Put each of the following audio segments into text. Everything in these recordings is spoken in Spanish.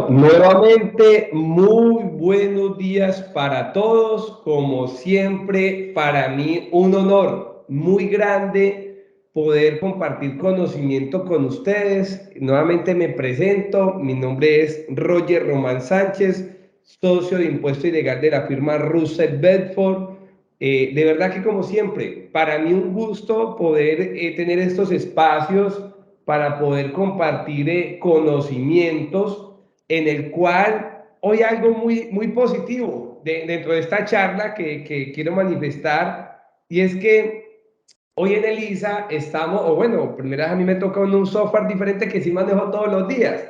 Bueno, nuevamente muy buenos días para todos. Como siempre, para mí un honor muy grande poder compartir conocimiento con ustedes. Nuevamente me presento, mi nombre es Roger Román Sánchez, socio de impuesto ilegal de la firma Russell Bedford. De verdad que como siempre, para mí un gusto poder tener estos espacios para poder compartir conocimientos en el cual hoy algo muy positivo dentro de esta charla que quiero manifestar, y es que hoy en Elisa estamos, o bueno, primero a mí me toca un software diferente que sí manejo todos los días.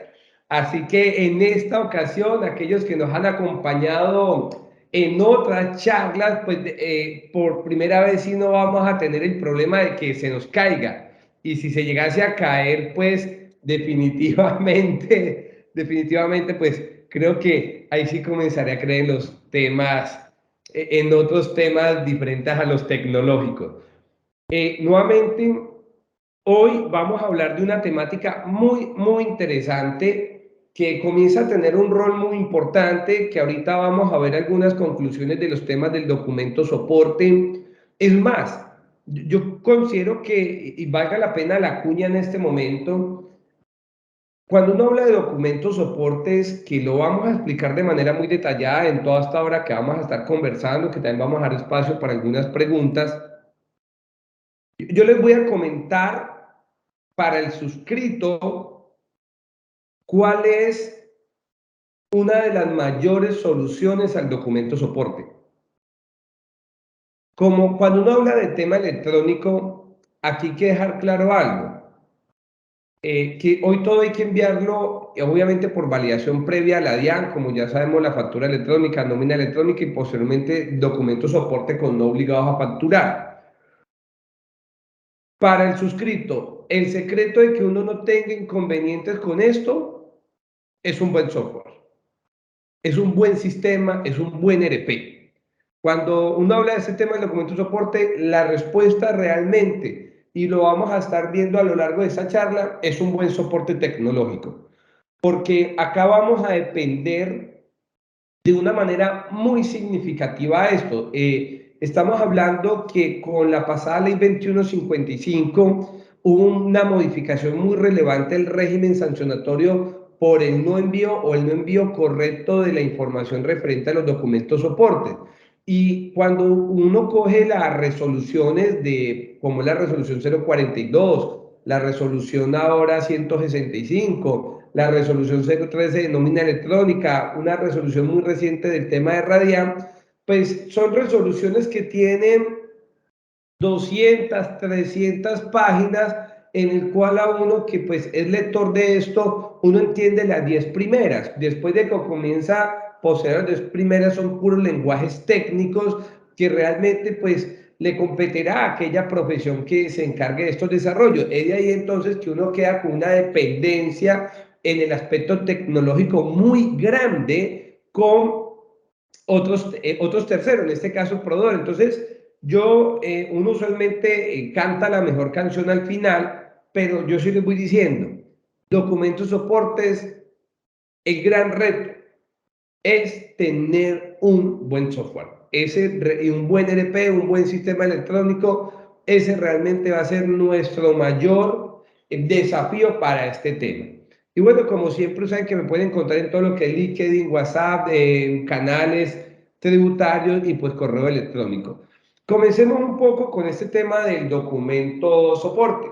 Así que en esta ocasión, aquellos que nos han acompañado en otras charlas, pues por primera vez sí no vamos a tener el problema de que se nos caiga. Y si se llegase a caer, pues definitivamente, pues creo que ahí sí comenzaré a creer en los temas, en otros temas diferentes a los tecnológicos. Nuevamente, hoy vamos a hablar de una temática muy interesante que comienza a tener un rol muy importante, que ahorita vamos a ver algunas conclusiones de los temas del documento soporte. Es más, yo considero que, y valga la pena la cuña en este momento, cuando uno habla de documentos soportes, que lo vamos a explicar de manera muy detallada en toda esta hora que vamos a estar conversando, que también vamos a dar espacio para algunas preguntas, yo les voy a comentar para el suscrito cuál es una de las mayores soluciones al documento soporte. Como cuando uno habla de tema electrónico, aquí hay que dejar claro algo. Que hoy todo hay que enviarlo, obviamente por validación previa a la DIAN, como ya sabemos, la factura electrónica, nómina electrónica y posteriormente documento soporte con no obligados a facturar. Para el suscrito, el secreto de que uno no tenga inconvenientes con esto es un buen software, es un buen sistema, es un buen ERP. Cuando uno habla de este tema del documento soporte, la respuesta realmente, y lo vamos a estar viendo a lo largo de esta charla, es un buen soporte tecnológico. Porque acá vamos a depender de una manera muy significativa a esto. Estamos hablando que con la pasada ley 2155 hubo una modificación muy relevante del régimen sancionatorio por el no envío o el no envío correcto de la información referente a los documentos soporte. Y cuando uno coge las resoluciones de, como la resolución 042, la resolución ahora 165, la resolución 013 de nómina electrónica, una resolución muy reciente del tema de Radiam, pues son resoluciones que tienen 200, 300 páginas, en el cual a uno que pues es lector de esto, uno entiende las 10 primeras. Después de que comienza, posee las 10 primeras son puros lenguajes técnicos que realmente pues le competirá a aquella profesión que se encargue de estos desarrollos. Es de ahí entonces que uno queda con una dependencia en el aspecto tecnológico muy grande con otros terceros, en este caso Prodor. Entonces, uno usualmente canta la mejor canción al final, pero yo sí les voy diciendo, documentos soportes, el gran reto es tener un buen software, un buen ERP, un buen sistema electrónico, ese realmente va a ser nuestro mayor desafío para este tema. Y bueno, como siempre, saben que me pueden encontrar en todo lo que es LinkedIn, WhatsApp, canales tributarios y pues correo electrónico. Comencemos un poco con este tema del documento soporte.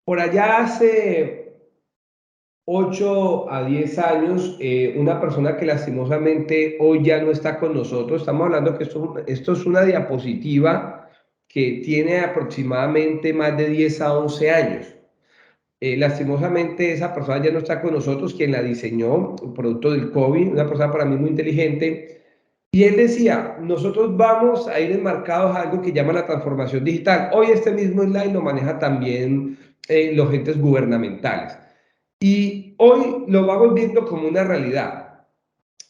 Por allá hace 8 a 10 años, una persona que lastimosamente hoy ya no está con nosotros, estamos hablando que esto es una diapositiva que tiene aproximadamente más de 10 a 11 años. Lastimosamente esa persona ya no está con nosotros, quien la diseñó, producto del COVID, una persona para mí muy inteligente, y él decía, nosotros vamos a ir enmarcados a algo que llama la transformación digital. Hoy este mismo slide lo maneja también los entes gubernamentales. Y hoy lo vamos viendo como una realidad.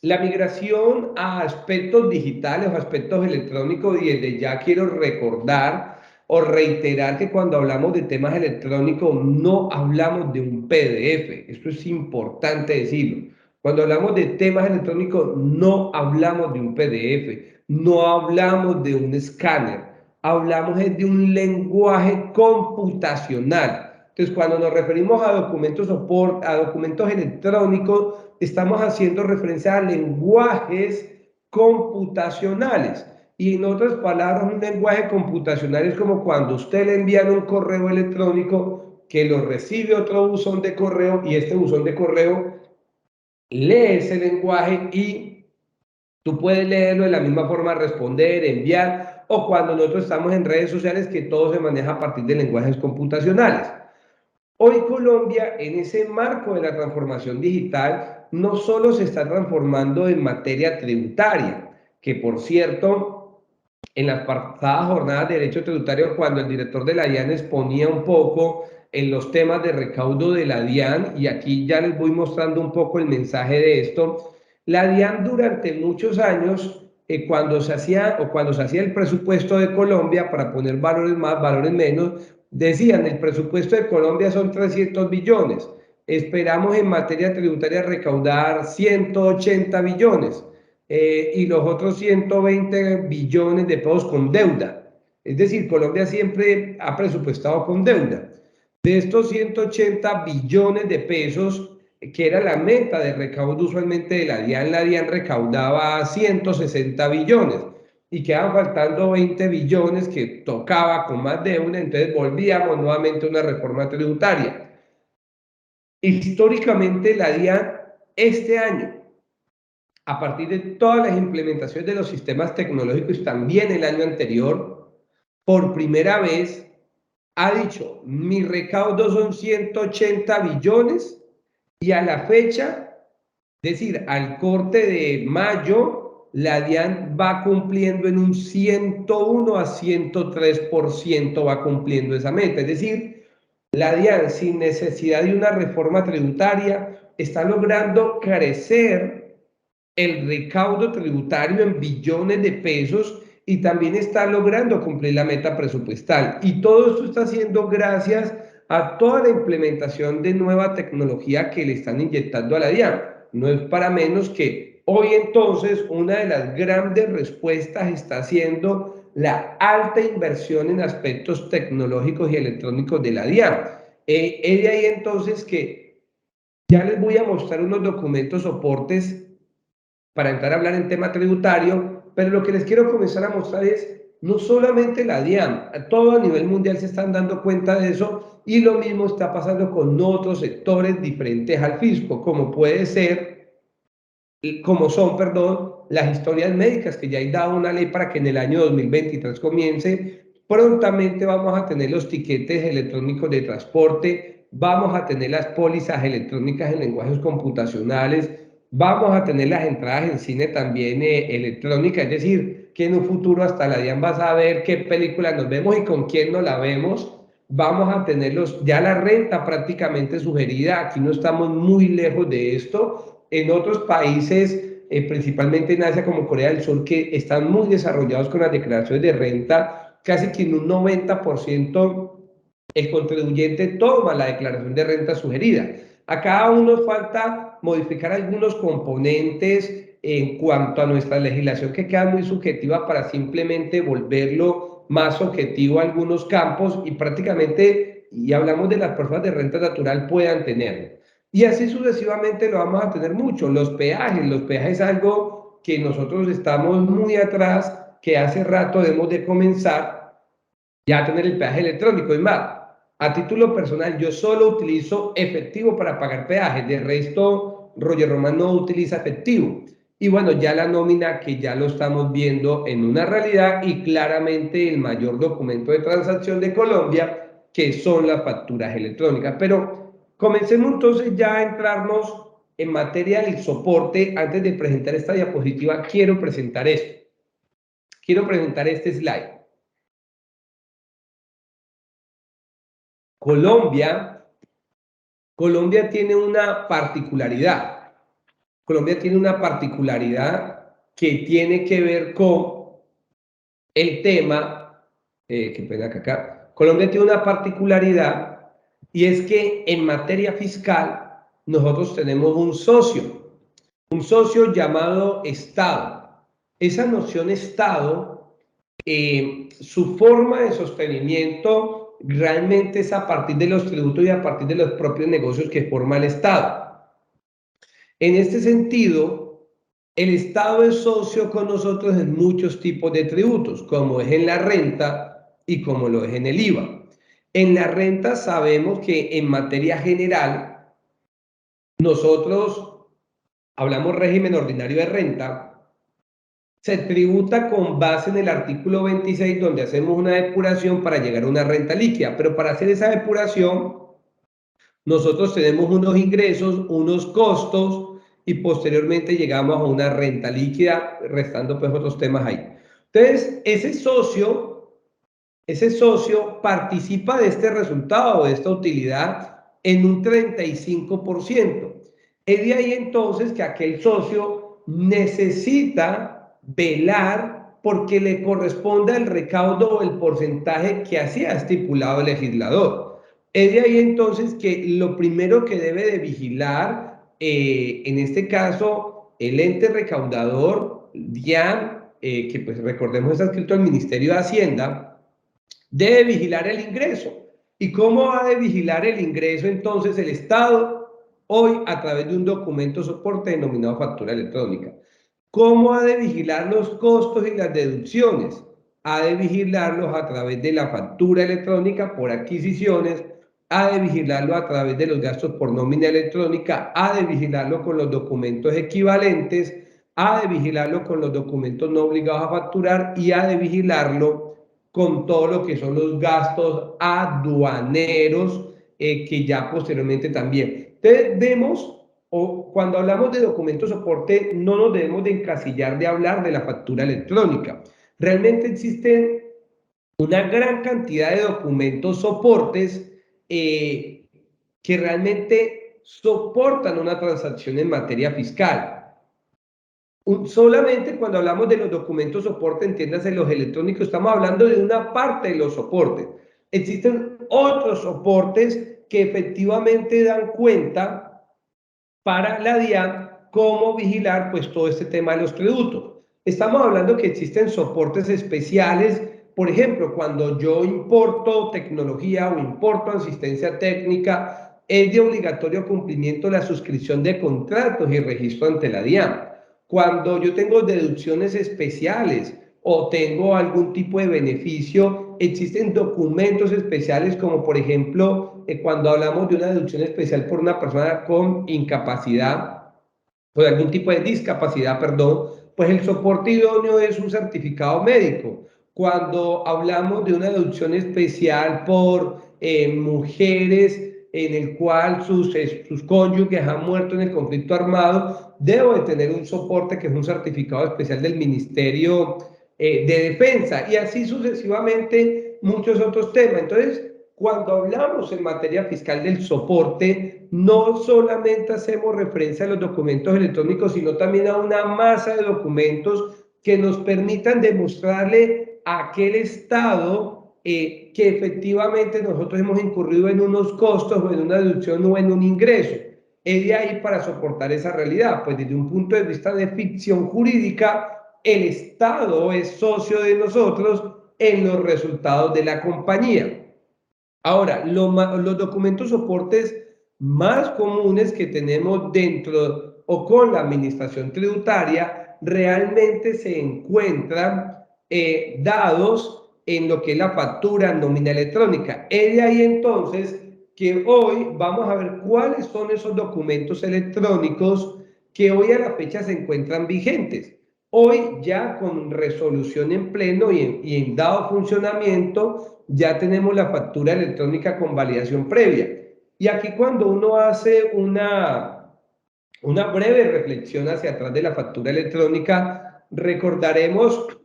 La migración a aspectos digitales o aspectos electrónicos, y desde ya quiero recordar o reiterar que cuando hablamos de temas electrónicos no hablamos de un PDF. Esto es importante decirlo. Cuando hablamos de temas electrónicos no hablamos de un PDF, no hablamos de un escáner, hablamos de un lenguaje computacional. Entonces, cuando nos referimos a documentos soporte, a documentos electrónicos, estamos haciendo referencia a lenguajes computacionales. Y en otras palabras, un lenguaje computacional es como cuando usted le envían un correo electrónico que lo recibe otro buzón de correo y este buzón de correo lee ese lenguaje y tú puedes leerlo de la misma forma, responder, enviar, o cuando nosotros estamos en redes sociales que todo se maneja a partir de lenguajes computacionales. Hoy Colombia, en ese marco de la transformación digital, no solo se está transformando en materia tributaria, que por cierto, en las pasadas jornadas de derecho tributario, cuando el director de la DIAN exponía un poco en los temas de recaudo de la DIAN, y aquí ya les voy mostrando un poco el mensaje de esto, la DIAN durante muchos años, cuando se hacía el presupuesto de Colombia, para poner valores más, valores menos, decían, el presupuesto de Colombia son 300 billones, esperamos en materia tributaria recaudar 180 billones y los otros 120 billones de pesos con deuda. Es decir, Colombia siempre ha presupuestado con deuda. De estos 180 billones de pesos, que era la meta de recaudo usualmente de la DIAN recaudaba 160 billones y quedaban faltando 20 billones que tocaba con más deuda, entonces volvíamos nuevamente a una reforma tributaria. Históricamente la DIAN este año, a partir de todas las implementaciones de los sistemas tecnológicos, también el año anterior, por primera vez ha dicho, mi recaudo son 180 billones y a la fecha, es decir, al corte de mayo, la DIAN va cumpliendo en un 101 a 103% va cumpliendo esa meta. Es decir, la DIAN sin necesidad de una reforma tributaria está logrando crecer el recaudo tributario en billones de pesos y también está logrando cumplir la meta presupuestal. Y todo esto está haciendo gracias a toda la implementación de nueva tecnología que le están inyectando a la DIAN. No es para menos que hoy entonces una de las grandes respuestas está siendo la alta inversión en aspectos tecnológicos y electrónicos de la DIAN. Es de ahí entonces que ya les voy a mostrar unos documentos soportes para entrar a hablar en tema tributario, pero lo que les quiero comenzar a mostrar es no solamente la DIAN, a todo a nivel mundial se están dando cuenta de eso y lo mismo está pasando con otros sectores diferentes al fisco, como son, perdón, las historias médicas, que ya hay dado una ley para que en el año 2023 comience. Prontamente vamos a tener los tiquetes electrónicos de transporte, vamos a tener las pólizas electrónicas en lenguajes computacionales, vamos a tener las entradas en cine también electrónicas, es decir, que en un futuro hasta la DIAN va a saber qué película nos vemos y con quién nos la vemos. Vamos a tenerlos, ya la renta prácticamente sugerida, aquí no estamos muy lejos de esto. En otros países, principalmente en Asia como Corea del Sur, que están muy desarrollados con las declaraciones de renta, casi que en un 90% el contribuyente toma la declaración de renta sugerida. Acá aún nos falta modificar algunos componentes en cuanto a nuestra legislación que queda muy subjetiva para simplemente volverlo más objetivo a algunos campos y prácticamente, y hablamos de las personas de renta natural, puedan tenerlo. Y así sucesivamente lo vamos a tener mucho. Los peajes es algo que nosotros estamos muy atrás, que hace rato debemos de comenzar ya a tener el peaje electrónico. Es más, a título personal, yo solo utilizo efectivo para pagar peajes. De resto, Roger Román no utiliza efectivo. Y bueno, ya la nómina que ya lo estamos viendo en una realidad y claramente el mayor documento de transacción de Colombia, que son las facturas electrónicas. Pero comencemos entonces ya a entrarnos en materia del soporte. Antes de presentar esta diapositiva, quiero presentar esto. Quiero presentar este slide. Colombia tiene una particularidad. Colombia tiene una particularidad que tiene que ver con el tema qué pena acá. Colombia tiene una particularidad y es que en materia fiscal nosotros tenemos un socio llamado Estado. Esa noción Estado, su forma de sostenimiento realmente es a partir de los tributos y a partir de los propios negocios que forma el Estado. En este sentido, el Estado es socio con nosotros en muchos tipos de tributos, como es en la renta y como lo es en el IVA. En la renta sabemos que en materia general, nosotros hablamos régimen ordinario de renta, se tributa con base en el artículo 26, donde hacemos una depuración para llegar a una renta líquida, pero para hacer esa depuración, nosotros tenemos unos ingresos, unos costos, y posteriormente llegamos a una renta líquida, restando pues otros temas ahí. Entonces, ese socio participa de este resultado, de esta utilidad, en un 35%. Es de ahí entonces que aquel socio necesita velar porque le corresponda el recaudo o el porcentaje que así ha estipulado el legislador. Es de ahí entonces que lo primero que debe de vigilar, en este caso, el ente recaudador, DIAN, que pues recordemos está escrito al Ministerio de Hacienda, debe vigilar el ingreso. ¿Y cómo ha de vigilar el ingreso entonces el Estado? Hoy a través de un documento soporte denominado factura electrónica. ¿Cómo ha de vigilar los costos y las deducciones? Ha de vigilarlos a través de la factura electrónica por adquisiciones, ha de vigilarlo a través de los gastos por nómina electrónica, ha de vigilarlo con los documentos equivalentes, ha de vigilarlo con los documentos no obligados a facturar y ha de vigilarlo con todo lo que son los gastos aduaneros, que ya posteriormente también. Entonces vemos, o cuando hablamos de documentos soporte, no nos debemos de encasillar de hablar de la factura electrónica. Realmente existen una gran cantidad de documentos soportes, que realmente soportan una transacción en materia fiscal. Solamente cuando hablamos de los documentos soporte, entiéndase los electrónicos, estamos hablando de una parte de los soportes. Existen otros soportes que efectivamente dan cuenta para la DIAN cómo vigilar pues todo este tema de los tributos. Estamos hablando que existen soportes especiales, por ejemplo, cuando yo importo tecnología o importo asistencia técnica, es de obligatorio cumplimiento la suscripción de contratos y registro ante la DIAN. Cuando yo tengo deducciones especiales o tengo algún tipo de beneficio, existen documentos especiales como por ejemplo cuando hablamos de una deducción especial por una persona con incapacidad o de algún tipo de discapacidad, perdón, pues el soporte idóneo es un certificado médico. Cuando hablamos de una deducción especial por mujeres en el cual sus cónyuges han muerto en el conflicto armado, debo de tener un soporte que es un certificado especial del Ministerio de Defensa y así sucesivamente muchos otros temas. Entonces, cuando hablamos en materia fiscal del soporte, no solamente hacemos referencia a los documentos electrónicos, sino también a una masa de documentos que nos permitan demostrarle a aquel Estado que efectivamente nosotros hemos incurrido en unos costos o en una deducción o en un ingreso. Es de ahí para soportar esa realidad, pues desde un punto de vista de ficción jurídica, el Estado es socio de nosotros en los resultados de la compañía. Ahora, los documentos soportes más comunes que tenemos dentro o con la administración tributaria realmente se encuentran dados en lo que es la factura nómina electrónica. Es de ahí entonces que hoy vamos a ver cuáles son esos documentos electrónicos que hoy a la fecha se encuentran vigentes. Hoy ya con resolución en pleno y en dado funcionamiento ya tenemos la factura electrónica con validación previa. Y aquí cuando uno hace una breve reflexión hacia atrás de la factura electrónica, recordaremos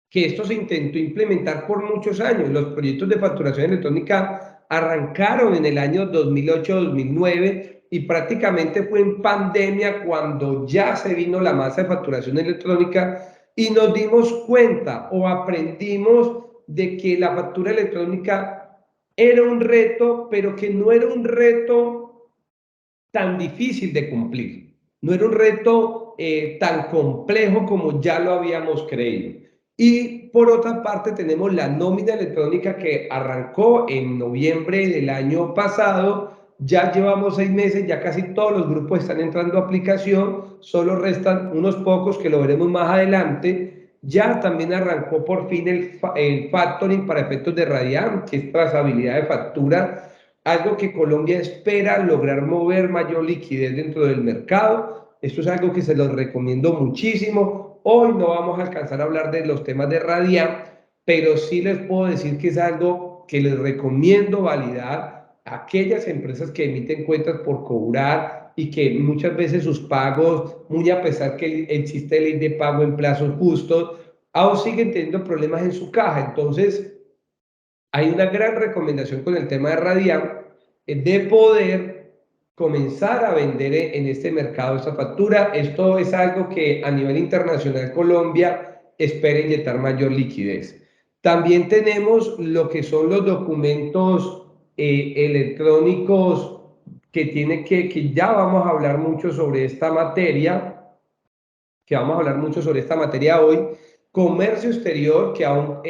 que esto se intentó implementar por muchos años. Los proyectos de facturación electrónica arrancaron en el año 2008-2009 y prácticamente fue en pandemia cuando ya se vino la masa de facturación electrónica y nos dimos cuenta o aprendimos de que la factura electrónica era un reto, pero que no era un reto tan difícil de cumplir. No era un reto tan complejo como ya lo habíamos creído. Y por otra parte tenemos la nómina electrónica que arrancó en noviembre del año pasado. Ya llevamos 6 meses, ya casi todos los grupos están entrando a aplicación, solo restan unos pocos que lo veremos más adelante. Ya también arrancó por fin el factoring para efectos de Radiam, que es trazabilidad de factura, algo que Colombia espera lograr mover mayor liquidez dentro del mercado. Esto es algo que se los recomiendo muchísimo. Hoy no vamos a alcanzar a hablar de los temas de Radiam, pero sí les puedo decir que es algo que les recomiendo validar a aquellas empresas que emiten cuentas por cobrar y que muchas veces sus pagos, muy a pesar que existe ley de pago en plazos justos, aún siguen teniendo problemas en su caja. Entonces, hay una gran recomendación con el tema de Radiam de poder comenzar a vender en este mercado esta factura. Esto es algo que a nivel internacional Colombia espera inyectar mayor liquidez. También tenemos lo que son los documentos electrónicos que ya vamos a hablar mucho sobre esta materia, hoy. Comercio exterior, que aún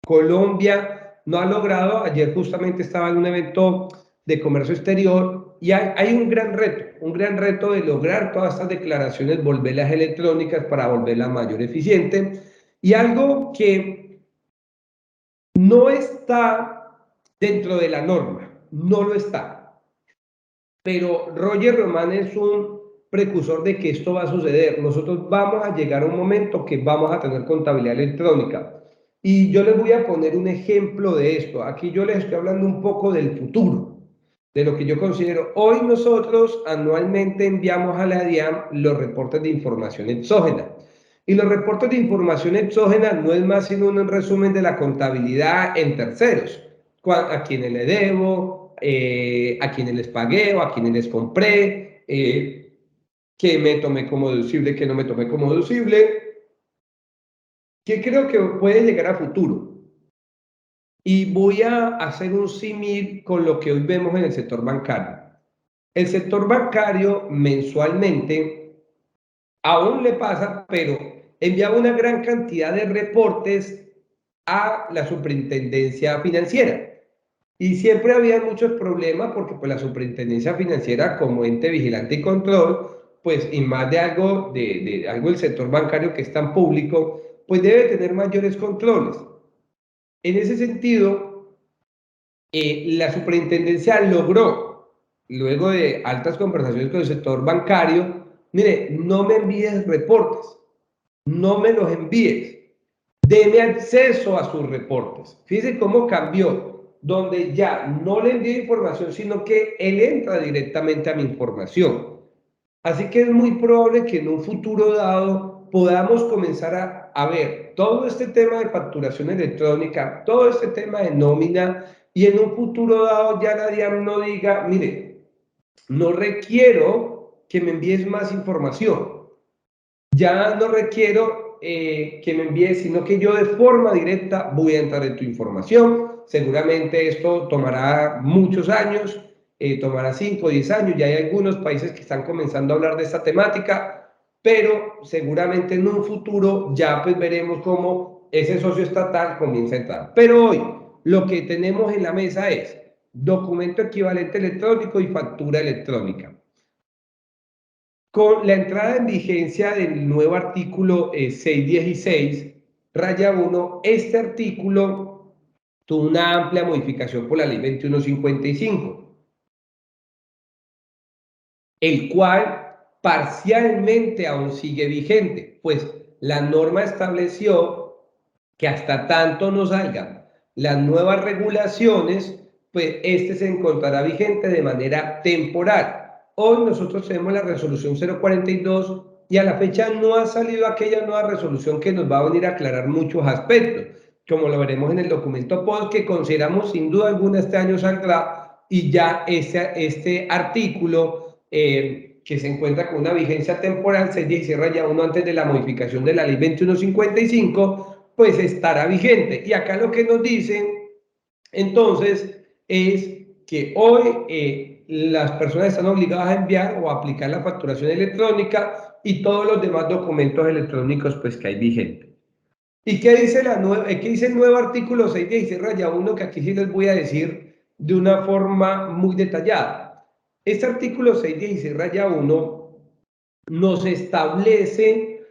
Colombia no ha logrado. Ayer justamente estaba en un evento de comercio exterior y hay un gran reto de lograr todas estas declaraciones, volverlas electrónicas para volverlas mayor eficiente. Y algo que no está dentro de la norma, no lo está. Pero Roger Román es un precursor de que esto va a suceder. Nosotros vamos a llegar a un momento que vamos a tener contabilidad electrónica. Y yo les voy a poner un ejemplo de esto. Aquí yo les estoy hablando un poco del futuro, de lo que yo considero. Hoy nosotros anualmente enviamos a la DIAN los reportes de información exógena. Y los reportes de información exógena no es más sino un resumen de la contabilidad en terceros. A quienes le debo, a quienes les pagué o a quienes les compré, que me tomé como deducible, que no me tomé como deducible, que creo que puede llegar a futuro. Y voy a hacer un símil con lo que hoy vemos en el sector bancario. El sector bancario mensualmente aún le pasa, pero enviaba una gran cantidad de reportes a la superintendencia financiera. Y siempre había muchos problemas porque pues, la superintendencia financiera como ente vigilante y control, pues y más de algo, algo del sector bancario que es tan público, pues debe tener mayores controles. En ese sentido, la superintendencia logró, luego de altas conversaciones con el sector bancario, mire, no me envíes reportes, no me los envíes, deme acceso a sus reportes. Fíjense cómo cambió, donde ya no le envío información, sino que él entra directamente a mi información. Así que es muy probable que en un futuro dado podamos comenzar a ver todo este tema de facturación electrónica, todo este tema de nómina, y en un futuro dado ya la DIAN no diga, mire, no requiero que me envíes más información, ya no requiero que me envíes, sino que yo de forma directa voy a entrar en tu información. Seguramente esto tomará muchos años, tomará 5 o 10 años. Ya hay algunos países que están comenzando a hablar de esta temática, pero seguramente en un futuro ya pues veremos cómo ese socio estatal comienza a entrar. Pero hoy lo que tenemos en la mesa es documento equivalente electrónico y factura electrónica. Con la entrada en vigencia del nuevo artículo 616, raya 1, este artículo tuvo una amplia modificación por la ley 2155, el cual parcialmente aún sigue vigente, pues la norma estableció que hasta tanto no salgan las nuevas regulaciones, pues este se encontrará vigente de manera temporal. Hoy nosotros tenemos la resolución 042 y a la fecha no ha salido aquella nueva resolución que nos va a venir a aclarar muchos aspectos, como lo veremos en el documento POD, que consideramos sin duda alguna este año saldrá, y ya este artículo que se encuentra con una vigencia temporal 616 raya 1 antes de la modificación de la ley 2155, pues estará vigente. Y acá lo que nos dicen entonces es que hoy las personas están obligadas a enviar o a aplicar la facturación electrónica y todos los demás documentos electrónicos pues que hay vigentes. ¿Y qué dice, qué dice el nuevo artículo 616-1? Que aquí sí les voy a decir de una forma muy detallada. Este artículo 616-1 nos establece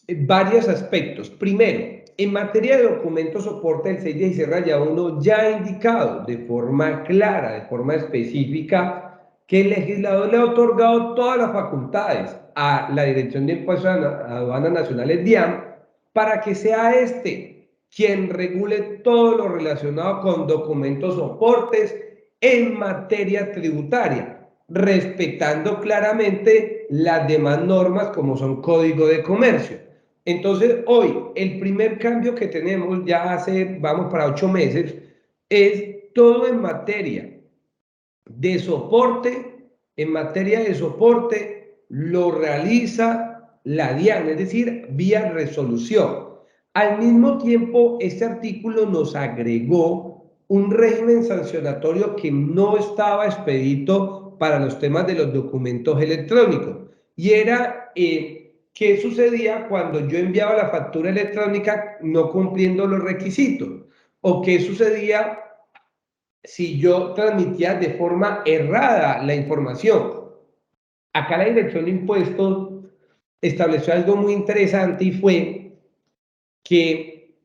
varios aspectos. Primero, en materia de documentos soporte, el 616-1 ya ha indicado de forma clara, de forma específica, que el legislador le ha otorgado todas las facultades a la Dirección de Impuestos a Aduanas Nacionales, DIAN, para que sea este quien regule todo lo relacionado con documentos soportes en materia tributaria, respetando claramente las demás normas como son Código de Comercio. Entonces, hoy, el primer cambio que tenemos ya hace, vamos para 8 meses, es todo en materia de soporte. En materia de soporte lo realiza la DIAN, es decir, vía resolución. Al mismo tiempo, este artículo nos agregó un régimen sancionatorio que no estaba expedito para los temas de los documentos electrónicos. Y era qué sucedía cuando yo enviaba la factura electrónica no cumpliendo los requisitos, o qué sucedía si yo transmitía de forma errada la información. Acá la Dirección de Impuestos estableció algo muy interesante y fue que,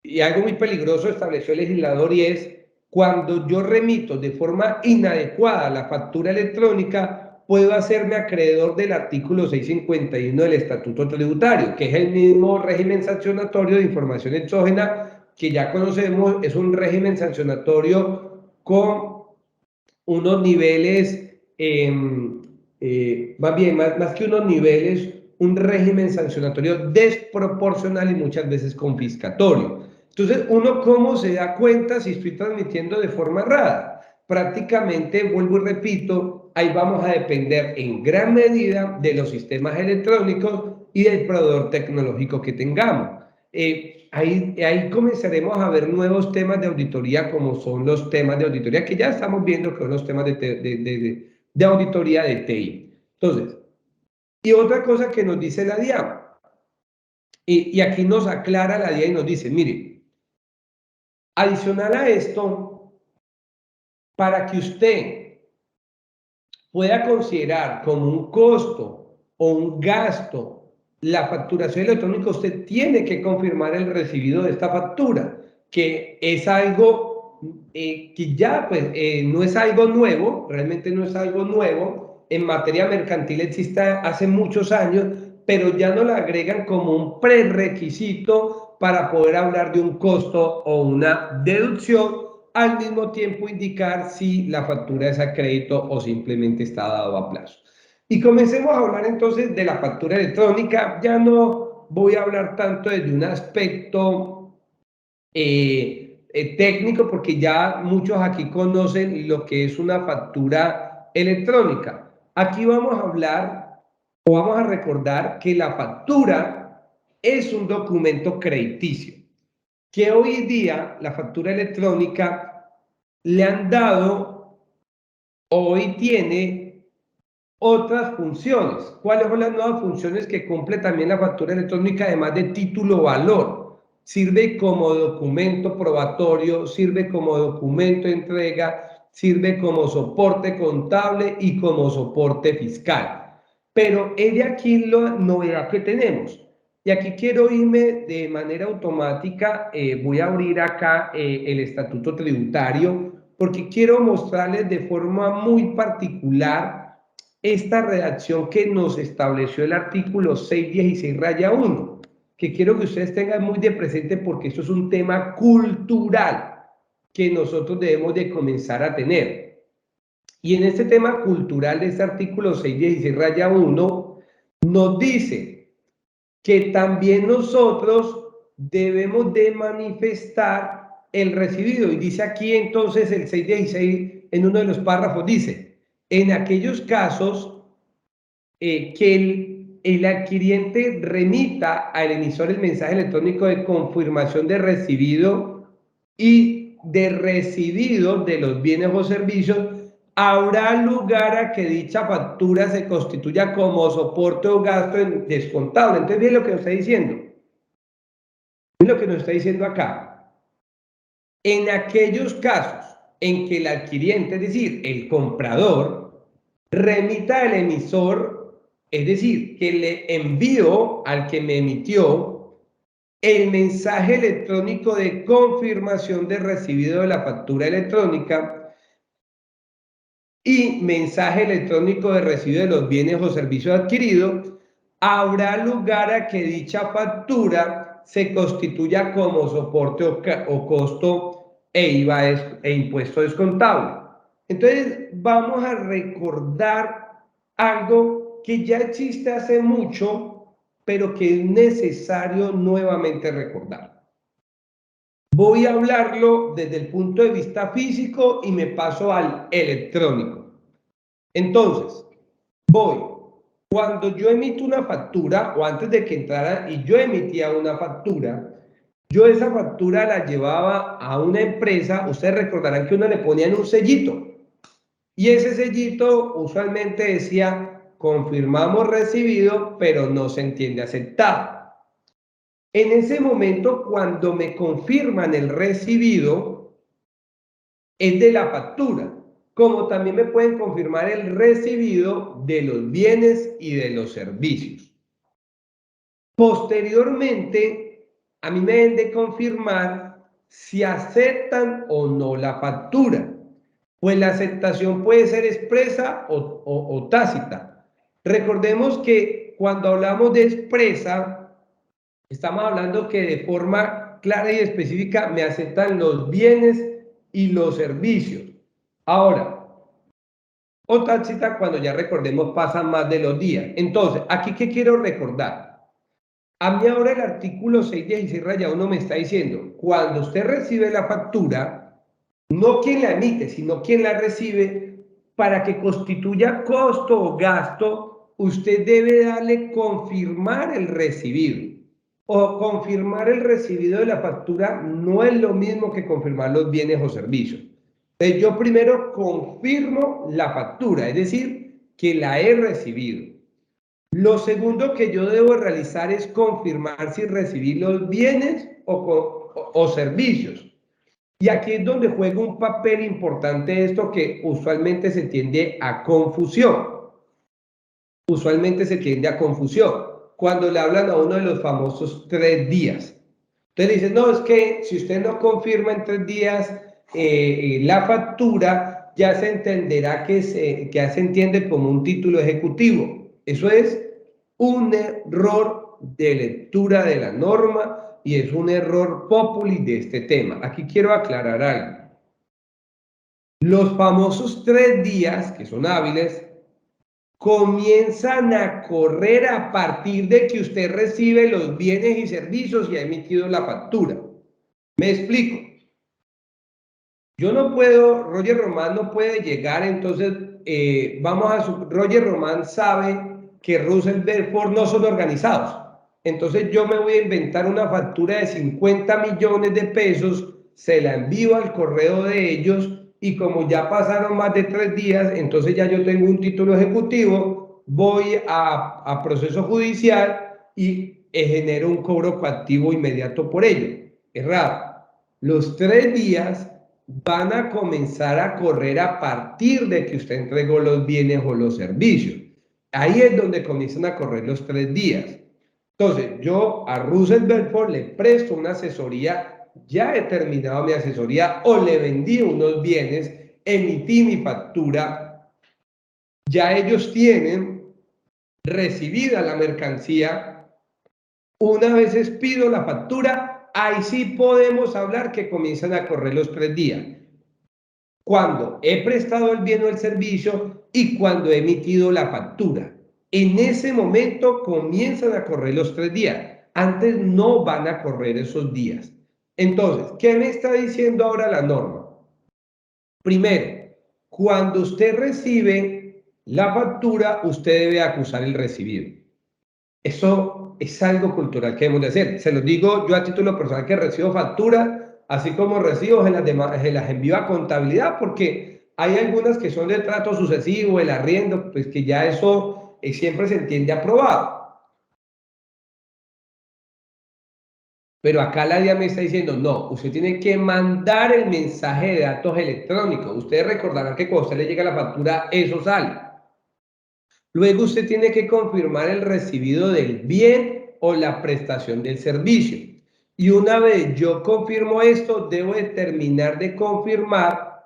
y algo muy peligroso estableció el legislador, y es cuando yo remito de forma inadecuada la factura electrónica, puedo hacerme acreedor del artículo 651 del Estatuto Tributario, que es el mismo régimen sancionatorio de información exógena que ya conocemos. Es un régimen sancionatorio con unos niveles, más que unos niveles, un régimen sancionatorio desproporcional y muchas veces confiscatorio. Entonces, ¿uno cómo se da cuenta si estoy transmitiendo de forma errada? Prácticamente, vuelvo y repito, ahí vamos a depender en gran medida de los sistemas electrónicos y del proveedor tecnológico que tengamos. Ahí comenzaremos a ver nuevos temas de auditoría, como son los temas de auditoría que ya estamos viendo, que son los temas de auditoría de TI. Entonces, y otra cosa que nos dice la DIAN, y aquí nos aclara la DIAN y nos dice, mire, adicional a esto, para que usted pueda considerar como un costo o un gasto la facturación electrónica, usted tiene que confirmar el recibido de esta factura, que es algo que ya pues no es algo nuevo, realmente no es algo nuevo. En materia mercantil existe hace muchos años, pero ya no la agregan como un prerequisito para poder hablar de un costo o una deducción. Al mismo tiempo indicar si la factura es a crédito o simplemente está dado a plazo. Y comencemos a hablar entonces de la factura electrónica. Ya no voy a hablar tanto desde un aspecto técnico, porque ya muchos aquí conocen lo que es una factura electrónica. Aquí vamos a hablar o vamos a recordar que la factura es un documento crediticio, que hoy día la factura electrónica le han dado, hoy tiene otras funciones. ¿Cuáles son las nuevas funciones que cumple también la factura electrónica, además de título valor? Sirve como documento probatorio, sirve como documento de entrega, sirve como soporte contable y como soporte fiscal. Pero es de aquí la novedad que tenemos. Y aquí quiero irme de manera automática, voy a abrir acá el estatuto tributario, porque quiero mostrarles de forma muy particular esta redacción que nos estableció el artículo 616-1, que quiero que ustedes tengan muy de presente, porque esto es un tema cultural que nosotros debemos de comenzar a tener. Y en este tema cultural de este artículo 616-1 nos dice que también nosotros debemos de manifestar el recibido. Y dice aquí entonces el 616, en uno de los párrafos, dice, en aquellos casos que el adquiriente remita al emisor el mensaje electrónico de confirmación de recibido y de recibido de los bienes o servicios, habrá lugar a que dicha factura se constituya como soporte o gasto descontable. Entonces, bien lo que nos está diciendo. Bien lo que nos está diciendo acá. En aquellos casos en que el adquiriente, es decir, el comprador, remita al emisor, es decir, que le envió al que me emitió el mensaje electrónico de confirmación de recibido de la factura electrónica y mensaje electrónico de recibido de los bienes o servicios adquiridos, habrá lugar a que dicha factura se constituya como soporte o costo IVA e impuesto descontable. Entonces, vamos a recordar algo que ya existe hace mucho, pero que es necesario nuevamente recordar. Voy a hablarlo desde el punto de vista físico y me paso al electrónico. Entonces, cuando yo emito una factura, o antes de que entrara y yo emitía una factura, yo esa factura la llevaba a una empresa. Ustedes recordarán que uno le ponían un sellito, y ese sellito usualmente decía: confirmamos recibido, pero no se entiende aceptado. En ese momento, cuando me confirman el recibido, es de la factura, como también me pueden confirmar el recibido de los bienes y de los servicios. Posteriormente, a mí me deben de confirmar si aceptan o no la factura. Pues la aceptación puede ser expresa o tácita. Recordemos que cuando hablamos de expresa, estamos hablando que de forma clara y específica me aceptan los bienes y los servicios. Ahora, o tácita cuando ya recordemos pasan más de los días. Entonces, aquí, ¿qué quiero recordar? A mí ahora el artículo 616-1 me está diciendo: cuando usted recibe la factura, no quien la emite, sino quien la recibe, para que constituya costo o gasto, usted debe darle confirmar el recibido. O confirmar el recibido de la factura no es lo mismo que confirmar los bienes o servicios. Entonces, yo primero confirmo la factura, es decir, que la he recibido. Lo segundo que yo debo realizar es confirmar si recibí los bienes o servicios. Y aquí es donde juega un papel importante esto que usualmente se tiende a confusión. Usualmente se tiende a confusión cuando le hablan a uno de los famosos 3 días. Entonces dicen: no, es que si usted no confirma en 3 días la factura, ya se entenderá que se entiende como un título ejecutivo. Eso es un error de lectura de la norma y es un error populi de este tema. Aquí quiero aclarar algo. Los famosos 3 días, que son hábiles, comienzan a correr a partir de que usted recibe los bienes y servicios y ha emitido la factura. Me explico. Yo no puedo, Roger Román no puede llegar, entonces Roger Román sabe que Russell Belfort no son organizados. Entonces yo me voy a inventar una factura de 50 millones de pesos, se la envío al correo de ellos, y como ya pasaron más de 3 días, entonces ya yo tengo un título ejecutivo, voy a proceso judicial y genero un cobro coactivo inmediato por ello. Errado. Los 3 días van a comenzar a correr a partir de que usted entregó los bienes o los servicios. Ahí es donde comienzan a correr los 3 días. Entonces, yo a Russell Belfort le presto una asesoría, ya he terminado mi asesoría o le vendí unos bienes, emití mi factura, ya ellos tienen recibida la mercancía. Una vez expido la factura, ahí sí podemos hablar que comienzan a correr los 3 días. Cuando he prestado el bien o el servicio y cuando he emitido la factura. En ese momento comienzan a correr los 3 días. Antes no van a correr esos días. Entonces, ¿qué me está diciendo ahora la norma? Primero, cuando usted recibe la factura, usted debe acusar el recibido. Eso es algo cultural que debemos de hacer. Se los digo yo a título personal que recibo facturas, así como recibo se las envío a contabilidad, porque hay algunas que son de trato sucesivo, el arriendo, pues que ya eso siempre se entiende aprobado. Pero acá la DIAN me está diciendo, no, usted tiene que mandar el mensaje de datos electrónicos. Ustedes recordarán que cuando a usted le llega la factura, eso sale. Luego usted tiene que confirmar el recibido del bien o la prestación del servicio. Y una vez yo confirmo esto, debo de terminar de confirmar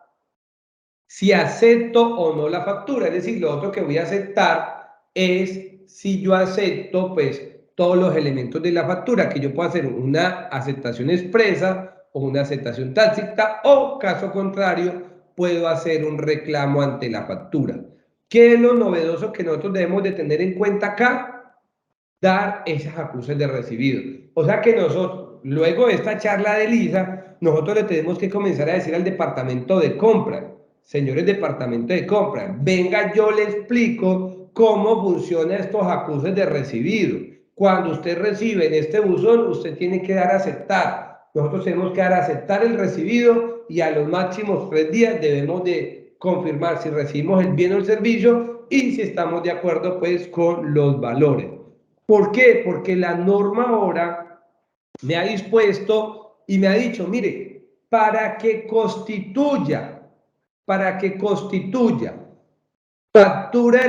si acepto o no la factura. Es decir, lo otro que voy a aceptar es si yo acepto pues todos los elementos de la factura, que yo puedo hacer una aceptación expresa o una aceptación tácita, o caso contrario, puedo hacer un reclamo ante la factura. ¿Qué es lo novedoso que nosotros debemos de tener en cuenta acá? Dar esas acusaciones de recibido. O sea que nosotros, luego de esta charla de Lisa, nosotros le tenemos que comenzar a decir al departamento de compra, señores departamento de compra, venga, yo le explico cómo funcionan estos acuses de recibido. Cuando usted recibe en este buzón, usted tiene que dar a aceptar. Nosotros tenemos que dar a aceptar el recibido y a los máximos 3 días debemos de confirmar si recibimos el bien o el servicio y si estamos de acuerdo pues con los valores. ¿Por qué? Porque la norma ahora me ha dispuesto y me ha dicho, mire, para que constituya factura,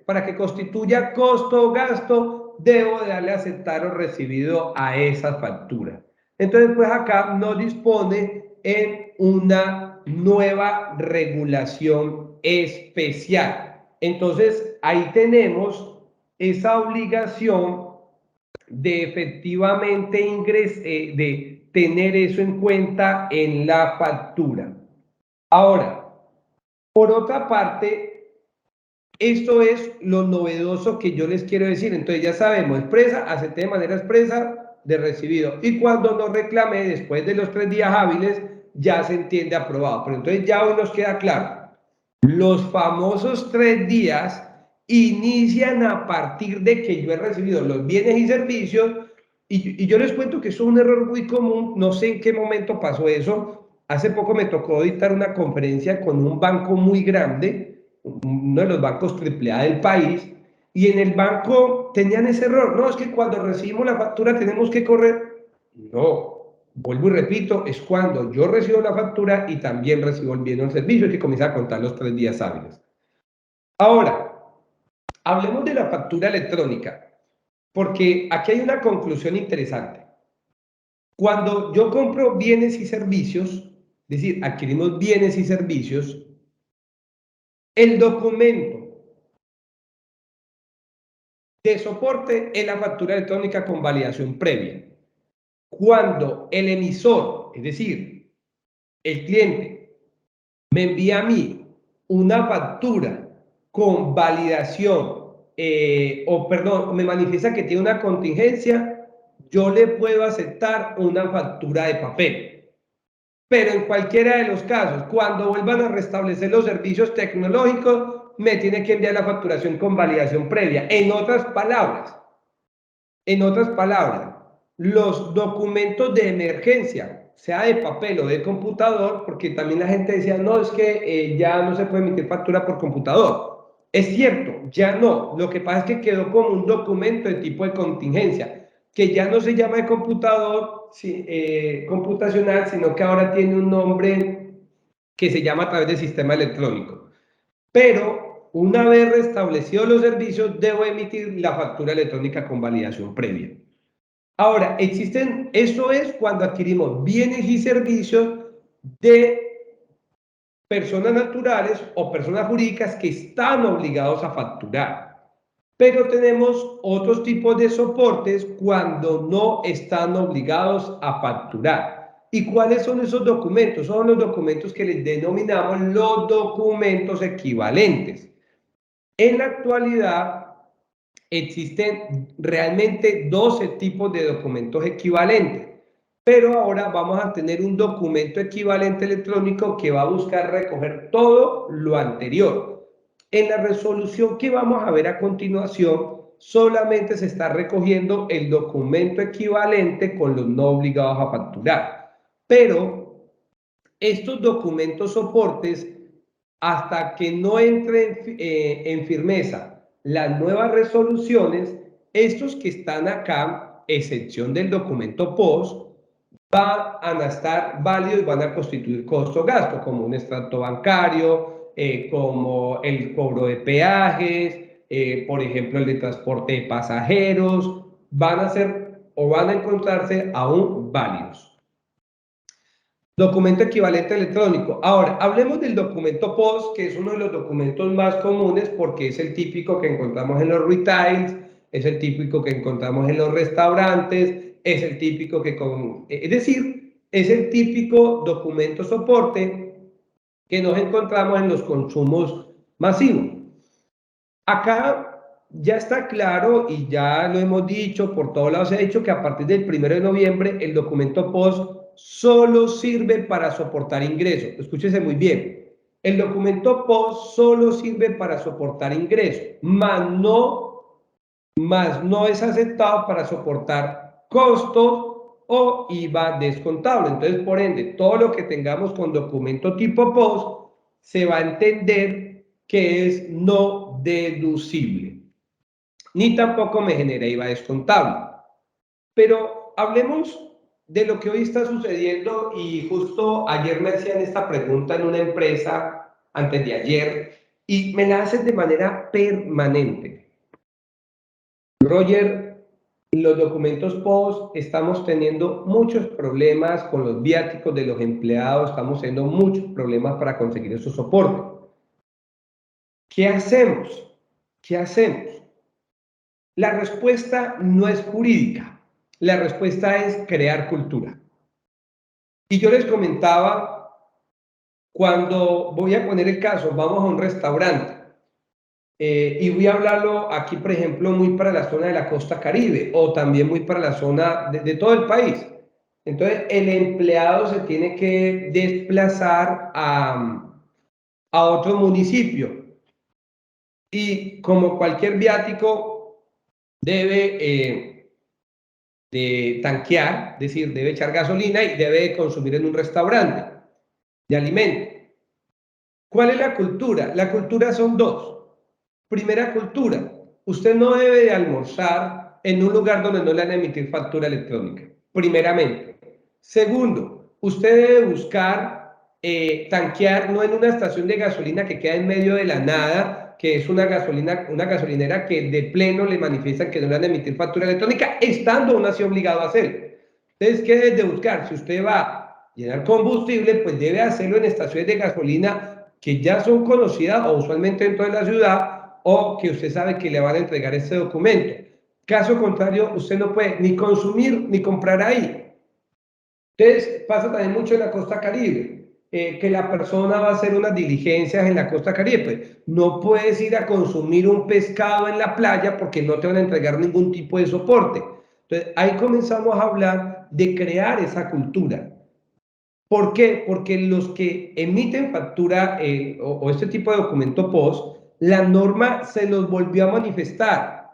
para que constituya costo o gasto, debo de darle a aceptar o recibido a esa factura. Entonces, pues acá nos dispone en una nueva regulación especial. Entonces, ahí tenemos esa obligación de efectivamente de tener eso en cuenta en la factura. Ahora, por otra parte, esto es lo novedoso que yo les quiero decir. Entonces ya sabemos, expresa, acepté de manera expresa de recibido. Y cuando nos reclame después de los 3 días hábiles, ya se entiende aprobado. Pero entonces ya hoy nos queda claro. Los famosos 3 días inician a partir de que yo he recibido los bienes y servicios. Y yo les cuento que eso es un error muy común. No sé en qué momento pasó eso. Hace poco me tocó dictar una conferencia con un banco muy grande, uno de los bancos AAA del país, y en el banco tenían ese error. No, es que cuando recibimos la factura tenemos que correr. No, vuelvo y repito, es cuando yo recibo la factura y también recibo el bien o el servicio, y que comienza a contar los 3 días hábiles. Ahora, hablemos de la factura electrónica, porque aquí hay una conclusión interesante. Cuando yo compro bienes y servicios, es decir, adquirimos bienes y servicios, el documento de soporte es la factura electrónica con validación previa. Cuando el emisor, es decir, el cliente, me envía a mí una factura con validación, o perdón, me manifiesta que tiene una contingencia, yo le puedo aceptar una factura de papel. Pero en cualquiera de los casos, cuando vuelvan a restablecer los servicios tecnológicos, me tiene que enviar la facturación con validación previa. En otras palabras, los documentos de emergencia, sea de papel o de computador, porque también la gente decía, no, es que ya no se puede emitir factura por computador. Es cierto, ya no. Lo que pasa es que quedó como un documento de tipo de contingencia, que ya no se llama de computador computacional, sino que ahora tiene un nombre que se llama a través del sistema electrónico. Pero una vez restablecidos los servicios, debo emitir la factura electrónica con validación previa. Ahora, eso es cuando adquirimos bienes y servicios de personas naturales o personas jurídicas que están obligados a facturar. Pero tenemos otros tipos de soportes cuando no están obligados a facturar. ¿Y cuáles son esos documentos? Son los documentos que les denominamos los documentos equivalentes. En la actualidad existen realmente 12 tipos de documentos equivalentes, pero ahora vamos a tener un documento equivalente electrónico que va a buscar recoger todo lo anterior. En la resolución que vamos a ver a continuación, solamente se está recogiendo el documento equivalente con los no obligados a facturar. Pero estos documentos soportes, hasta que no entren en firmeza las nuevas resoluciones, estos que están acá, excepción del documento POS, van a estar válidos y van a constituir costo-gasto, como un extracto bancario, como el cobro de peajes, por ejemplo, el de transporte de pasajeros, van a ser o van a encontrarse aún válidos. Documento equivalente electrónico. Ahora, hablemos del documento POS, que es uno de los documentos más comunes porque es el típico que encontramos en los retails, es el típico que encontramos en los restaurantes, es el típico que es decir, es el típico documento soporte que nos encontramos en los consumos masivos. Acá ya está claro y ya lo hemos dicho, por todos lados se ha dicho que a partir del 1 de noviembre el documento POS solo sirve para soportar ingresos. Escúchese muy bien. El documento POS solo sirve para soportar ingresos, más no es aceptado para soportar costos o IVA descontable. Entonces, por ende, todo lo que tengamos con documento tipo POS se va a entender que es no deducible, ni tampoco me genera IVA descontable. Pero hablemos de lo que hoy está sucediendo, y justo ayer me hacían esta pregunta en una empresa, antes de ayer, y me la hacen de manera permanente. Roger, los documentos POS, estamos teniendo muchos problemas con los viáticos de los empleados, estamos teniendo muchos problemas para conseguir esos soportes. ¿Qué hacemos? ¿Qué hacemos? La respuesta no es jurídica, la respuesta es crear cultura. Y yo les comentaba, cuando voy a poner el caso, vamos a un restaurante y voy a hablarlo aquí, por ejemplo, muy para la zona de la costa Caribe o también muy para la zona de todo el país. Entonces, el empleado se tiene que desplazar a otro municipio y como cualquier viático debe de tanquear, es decir, debe echar gasolina y debe consumir en un restaurante de alimento. ¿Cuál es la cultura? La cultura son dos. Primera cultura, usted no debe de almorzar en un lugar donde no le van a emitir factura electrónica, primeramente. Segundo, usted debe buscar tanquear no en una estación de gasolina que queda en medio de la nada, que es una gasolinera que de pleno le manifiestan que no le van a emitir factura electrónica, estando aún así obligado a hacerlo. Entonces, ¿qué debe de buscar? Si usted va a llenar combustible, pues debe hacerlo en estaciones de gasolina que ya son conocidas o usualmente dentro de la ciudad, o que usted sabe que le van a entregar este documento. Caso contrario, usted no puede ni consumir ni comprar ahí. Entonces, pasa también mucho en la costa Caribe, que la persona va a hacer unas diligencias en la costa Caribe. Pues, no puedes ir a consumir un pescado en la playa porque no te van a entregar ningún tipo de soporte. Entonces, ahí comenzamos a hablar de crear esa cultura. ¿Por qué? Porque los que emiten factura o este tipo de documento POS, la norma se los volvió a manifestar.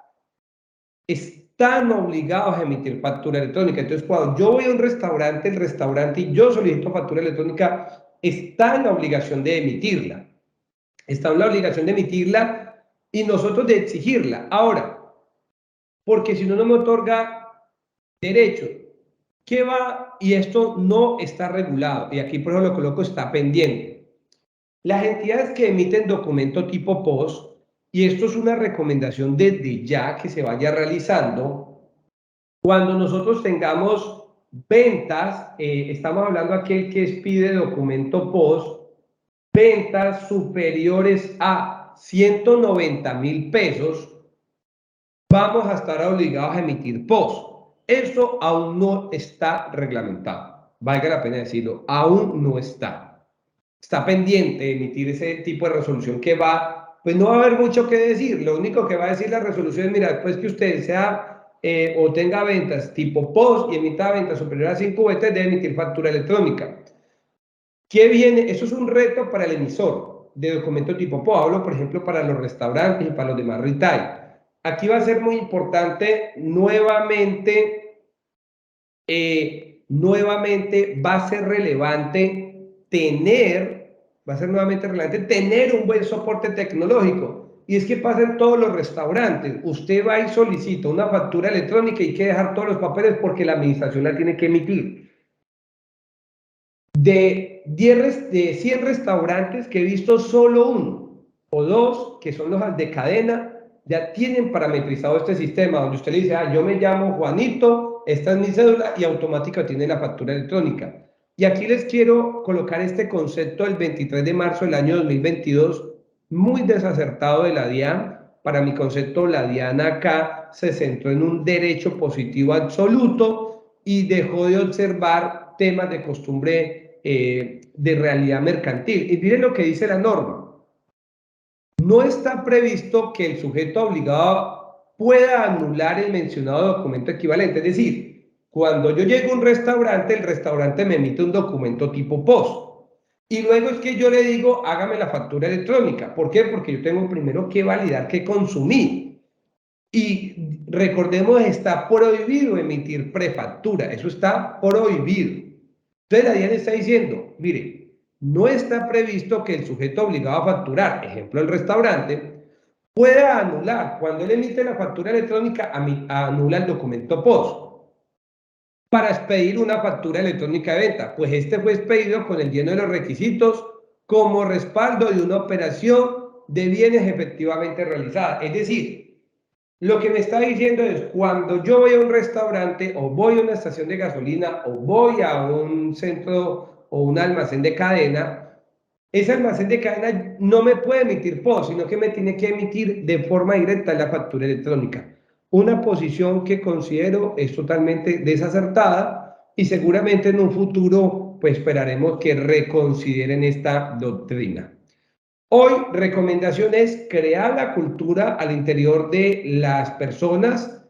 Están obligados a emitir factura electrónica. Entonces, cuando yo voy a un restaurante, el restaurante y yo solicito factura electrónica, está en la obligación de emitirla. Está en la obligación de emitirla y nosotros de exigirla. Ahora, porque si no, no me otorga derecho. ¿Qué va? Y esto no está regulado. Y aquí por eso lo coloco, está pendiente. Las entidades que emiten documento tipo POS, y esto es una recomendación desde ya que se vaya realizando, cuando nosotros tengamos ventas, estamos hablando aquel que pide documento POS, ventas superiores a 190.000 pesos, vamos a estar obligados a emitir POS. Eso aún no está reglamentado. Valga la pena decirlo, aún no está. Está pendiente de emitir ese tipo de resolución que va, pues no va a haber mucho que decir. Lo único que va a decir la resolución es, mira, después que usted sea o tenga ventas tipo POS y emita ventas superiores a 5 VT, debe emitir factura electrónica. ¿Qué viene? Eso es un reto para el emisor de documento tipo POS. Hablo, por ejemplo, para los restaurantes y para los demás retail. aquí va a ser muy importante nuevamente va a ser relevante tener un buen soporte tecnológico. Y es que pasa en todos los restaurantes. Usted va y solicita una factura electrónica y hay que dejar todos los papeles porque la administración la tiene que emitir. De 100 restaurantes que he visto, solo uno o dos, que son los de cadena, ya tienen parametrizado este sistema, donde usted le dice, yo me llamo Juanito, esta es mi cédula, y automática tiene la factura electrónica. Y aquí les quiero colocar este concepto del 23 de marzo del año 2022, muy desacertado de la DIAN. Para mi concepto, la DIAN acá se centró en un derecho positivo absoluto y dejó de observar temas de costumbre de realidad mercantil. Y miren lo que dice la norma. No está previsto que el sujeto obligado pueda anular el mencionado documento equivalente. Es decir, cuando yo llego a un restaurante, el restaurante me emite un documento tipo POS. Y luego es que yo le digo, hágame la factura electrónica. ¿Por qué? Porque yo tengo primero que validar que consumí. Y recordemos, está prohibido emitir prefactura. Eso está prohibido. Entonces la DIAN está diciendo, mire, no está previsto que el sujeto obligado a facturar, ejemplo el restaurante, pueda anular, cuando él emite la factura electrónica, anula el documento POS para expedir una factura electrónica de venta, pues este fue expedido con el lleno de los requisitos como respaldo de una operación de bienes efectivamente realizada. Es decir, lo que me está diciendo es, cuando yo voy a un restaurante o voy a una estación de gasolina o voy a un centro o un almacén de cadena, ese almacén de cadena no me puede emitir POS, sino que me tiene que emitir de forma directa la factura electrónica. Una posición que considero es totalmente desacertada y seguramente en un futuro pues esperaremos que reconsideren esta doctrina. Hoy, recomendación es crear la cultura al interior de las personas,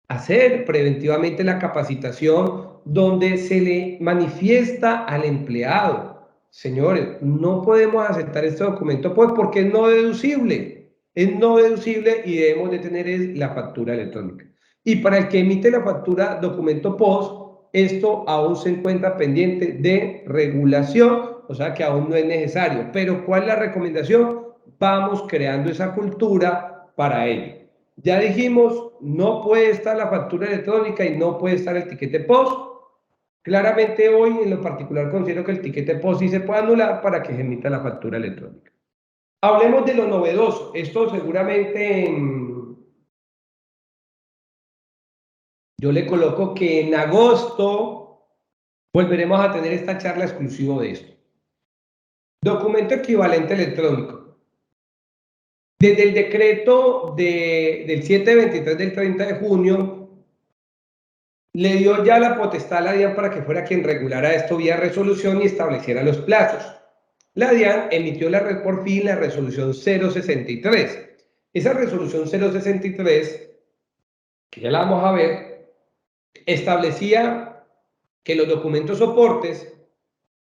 hacer preventivamente la capacitación donde se le manifiesta al empleado, señores, no podemos aceptar este documento pues porque es no deducible y debemos de tener la factura electrónica. Y para el que emite la factura documento POS, esto aún se encuentra pendiente de regulación, o sea que aún no es necesario. Pero ¿cuál es la recomendación? Vamos creando esa cultura para ello. Ya dijimos, no puede estar la factura electrónica y no puede estar el tiquete POS. Claramente hoy en lo particular considero que el tiquete POS sí se puede anular para que se emita la factura electrónica. Hablemos de lo novedoso. Esto seguramente yo le coloco que en agosto volveremos a tener esta charla exclusiva de esto. Documento equivalente electrónico. Desde el decreto del 723 del 30 de junio, le dio ya la potestad a la DIAN para que fuera quien regulara esto vía resolución y estableciera los plazos. La DIAN emitió por fin la resolución 063. Esa resolución 063, que ya la vamos a ver, establecía que los documentos soportes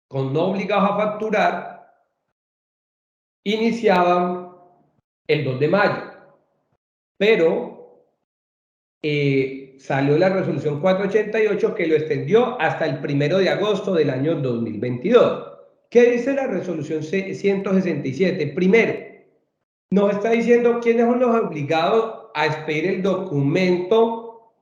con no obligados a facturar iniciaban el 2 de mayo, pero salió la resolución 488 que lo extendió hasta el 1 de agosto del año 2022. ¿Qué dice la resolución 167? Primero, nos está diciendo quiénes son los obligados a expedir el documento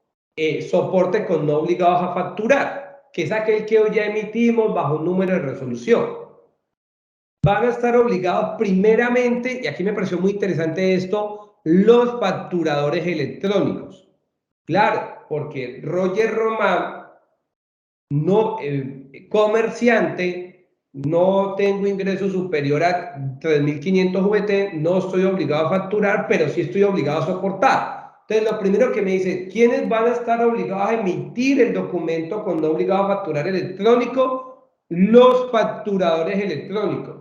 soporte con no obligados a facturar, que es aquel que hoy ya emitimos bajo un número de resolución. Van a estar obligados primeramente, y aquí me pareció muy interesante esto, los facturadores electrónicos. Claro, porque Roger Román, no, comerciante, no tengo ingreso superior a 3.500 VT, no estoy obligado a facturar, pero sí estoy obligado a soportar. Entonces, lo primero que me dice, ¿quiénes van a estar obligados a emitir el documento con no obligado a facturar electrónico? Los facturadores electrónicos.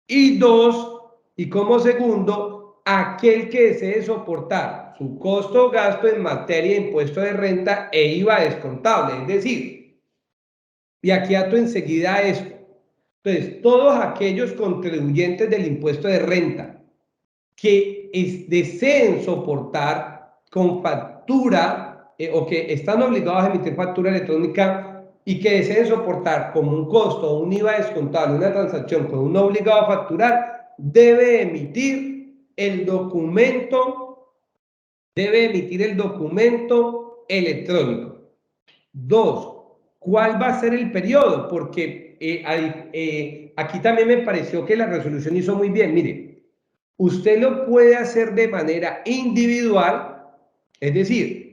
Y dos, y como segundo, aquel que desee soportar su costo o gasto en materia de impuesto de renta e IVA descontable. Es decir, y aquí ato enseguida esto. Entonces, todos aquellos contribuyentes del impuesto de renta que deseen soportar con factura o que están obligados a emitir factura electrónica y que deseen soportar como un costo o un IVA descontable una transacción con un obligado a facturar, debe emitir el documento electrónico. 2. ¿Cuál va a ser el periodo? Porque aquí también me pareció que la resolución hizo muy bien. Mire, usted lo puede hacer de manera individual, es decir,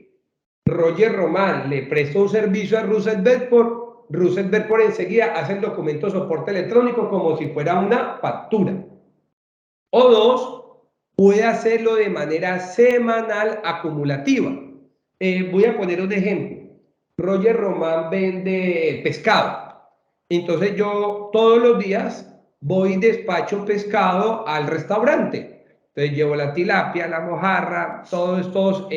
Roger Román le prestó un servicio a Russell Bedford enseguida hace el documento de soporte electrónico como si fuera una factura. O 2, puede hacerlo de manera semanal acumulativa. Voy a poner un ejemplo. Roger Román vende pescado. Entonces yo todos los días voy y despacho pescado al restaurante. Entonces llevo la tilapia, la mojarra, todos estos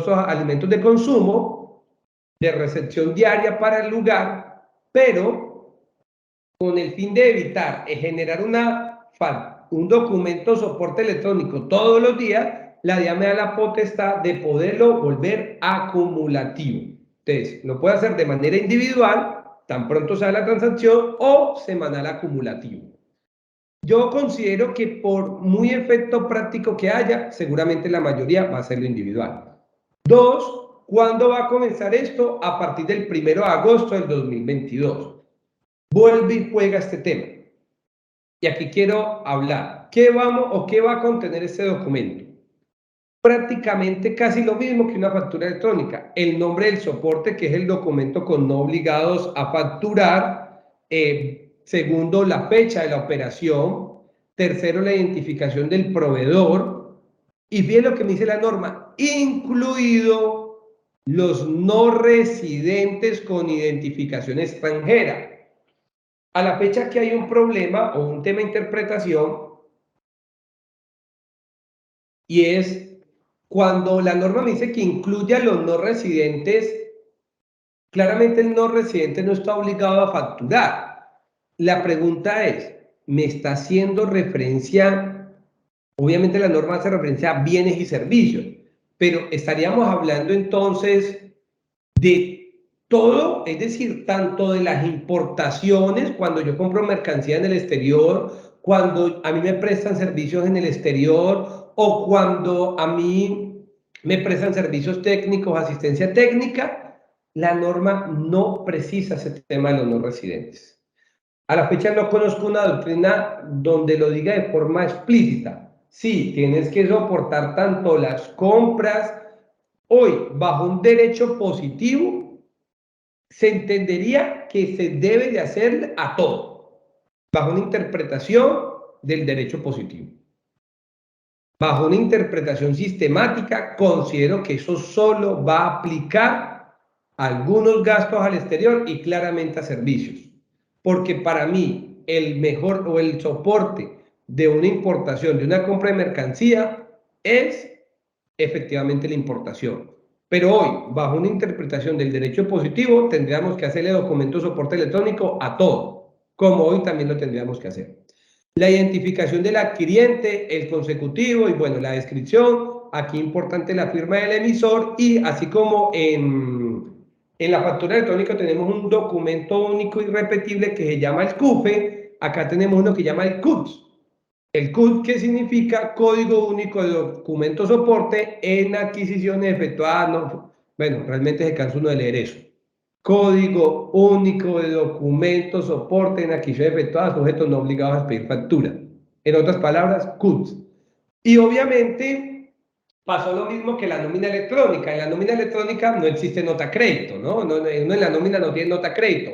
alimentos de consumo, de recepción diaria para el lugar, pero con el fin de evitar generar un documento soporte electrónico todos los días, la DIAN me da la potestad de poderlo volver acumulativo. Entonces, lo puede hacer de manera individual, tan pronto sea la transacción, o semanal acumulativo. Yo considero que por muy efecto práctico que haya, seguramente la mayoría va a ser lo individual. 2, ¿cuándo va a comenzar esto? A partir del 1 de agosto del 2022. Vuelve y juega este tema. Y aquí quiero hablar. ¿Qué va a contener este documento? Prácticamente casi lo mismo que una factura electrónica. El nombre del soporte, que es el documento con no obligados a facturar. Segundo, la fecha de la operación. Tercero, la identificación del proveedor. Y bien lo que me dice la norma, incluido los no residentes con identificación extranjera. A la fecha que hay un problema o un tema de interpretación, y es cuando la norma me dice que incluye a los no residentes, claramente el no residente no está obligado a facturar. La pregunta es, ¿me está haciendo referencia? Obviamente la norma hace referencia a bienes y servicios, pero estaríamos hablando entonces de todo, es decir, tanto de las importaciones, cuando yo compro mercancía en el exterior, cuando a mí me prestan servicios en el exterior o cuando a mí me prestan servicios técnicos, asistencia técnica, la norma no precisa ese tema de los no residentes. A la fecha no conozco una doctrina donde lo diga de forma explícita. Sí, tienes que soportar tanto las compras. Hoy, bajo un derecho positivo, se entendería que se debe de hacer a todo, bajo una interpretación del derecho positivo. Bajo una interpretación sistemática, considero que eso solo va a aplicar algunos gastos al exterior y claramente a servicios. Porque para mí, el mejor o el soporte de una importación, de una compra de mercancía, es efectivamente la importación. Pero hoy, bajo una interpretación del derecho positivo, tendríamos que hacerle documento de soporte electrónico a todo, como hoy también lo tendríamos que hacer. La identificación del adquiriente, el consecutivo y bueno, la descripción. Aquí importante la firma del emisor y así como en la factura electrónica tenemos un documento único y repetible que se llama el CUFE, acá tenemos uno que se llama el CUTS. El CUT, que significa Código Único de Documento Soporte en adquisiciones efectuadas, no, bueno, realmente se cansa uno de leer eso. Código Único de Documento Soporte en adquisiciones efectuadas, sujetos no obligados a pedir factura. En otras palabras, CUT. Y obviamente pasó lo mismo que la nómina electrónica. En la nómina electrónica no existe nota crédito, ¿no? Uno en la nómina no tiene nota crédito.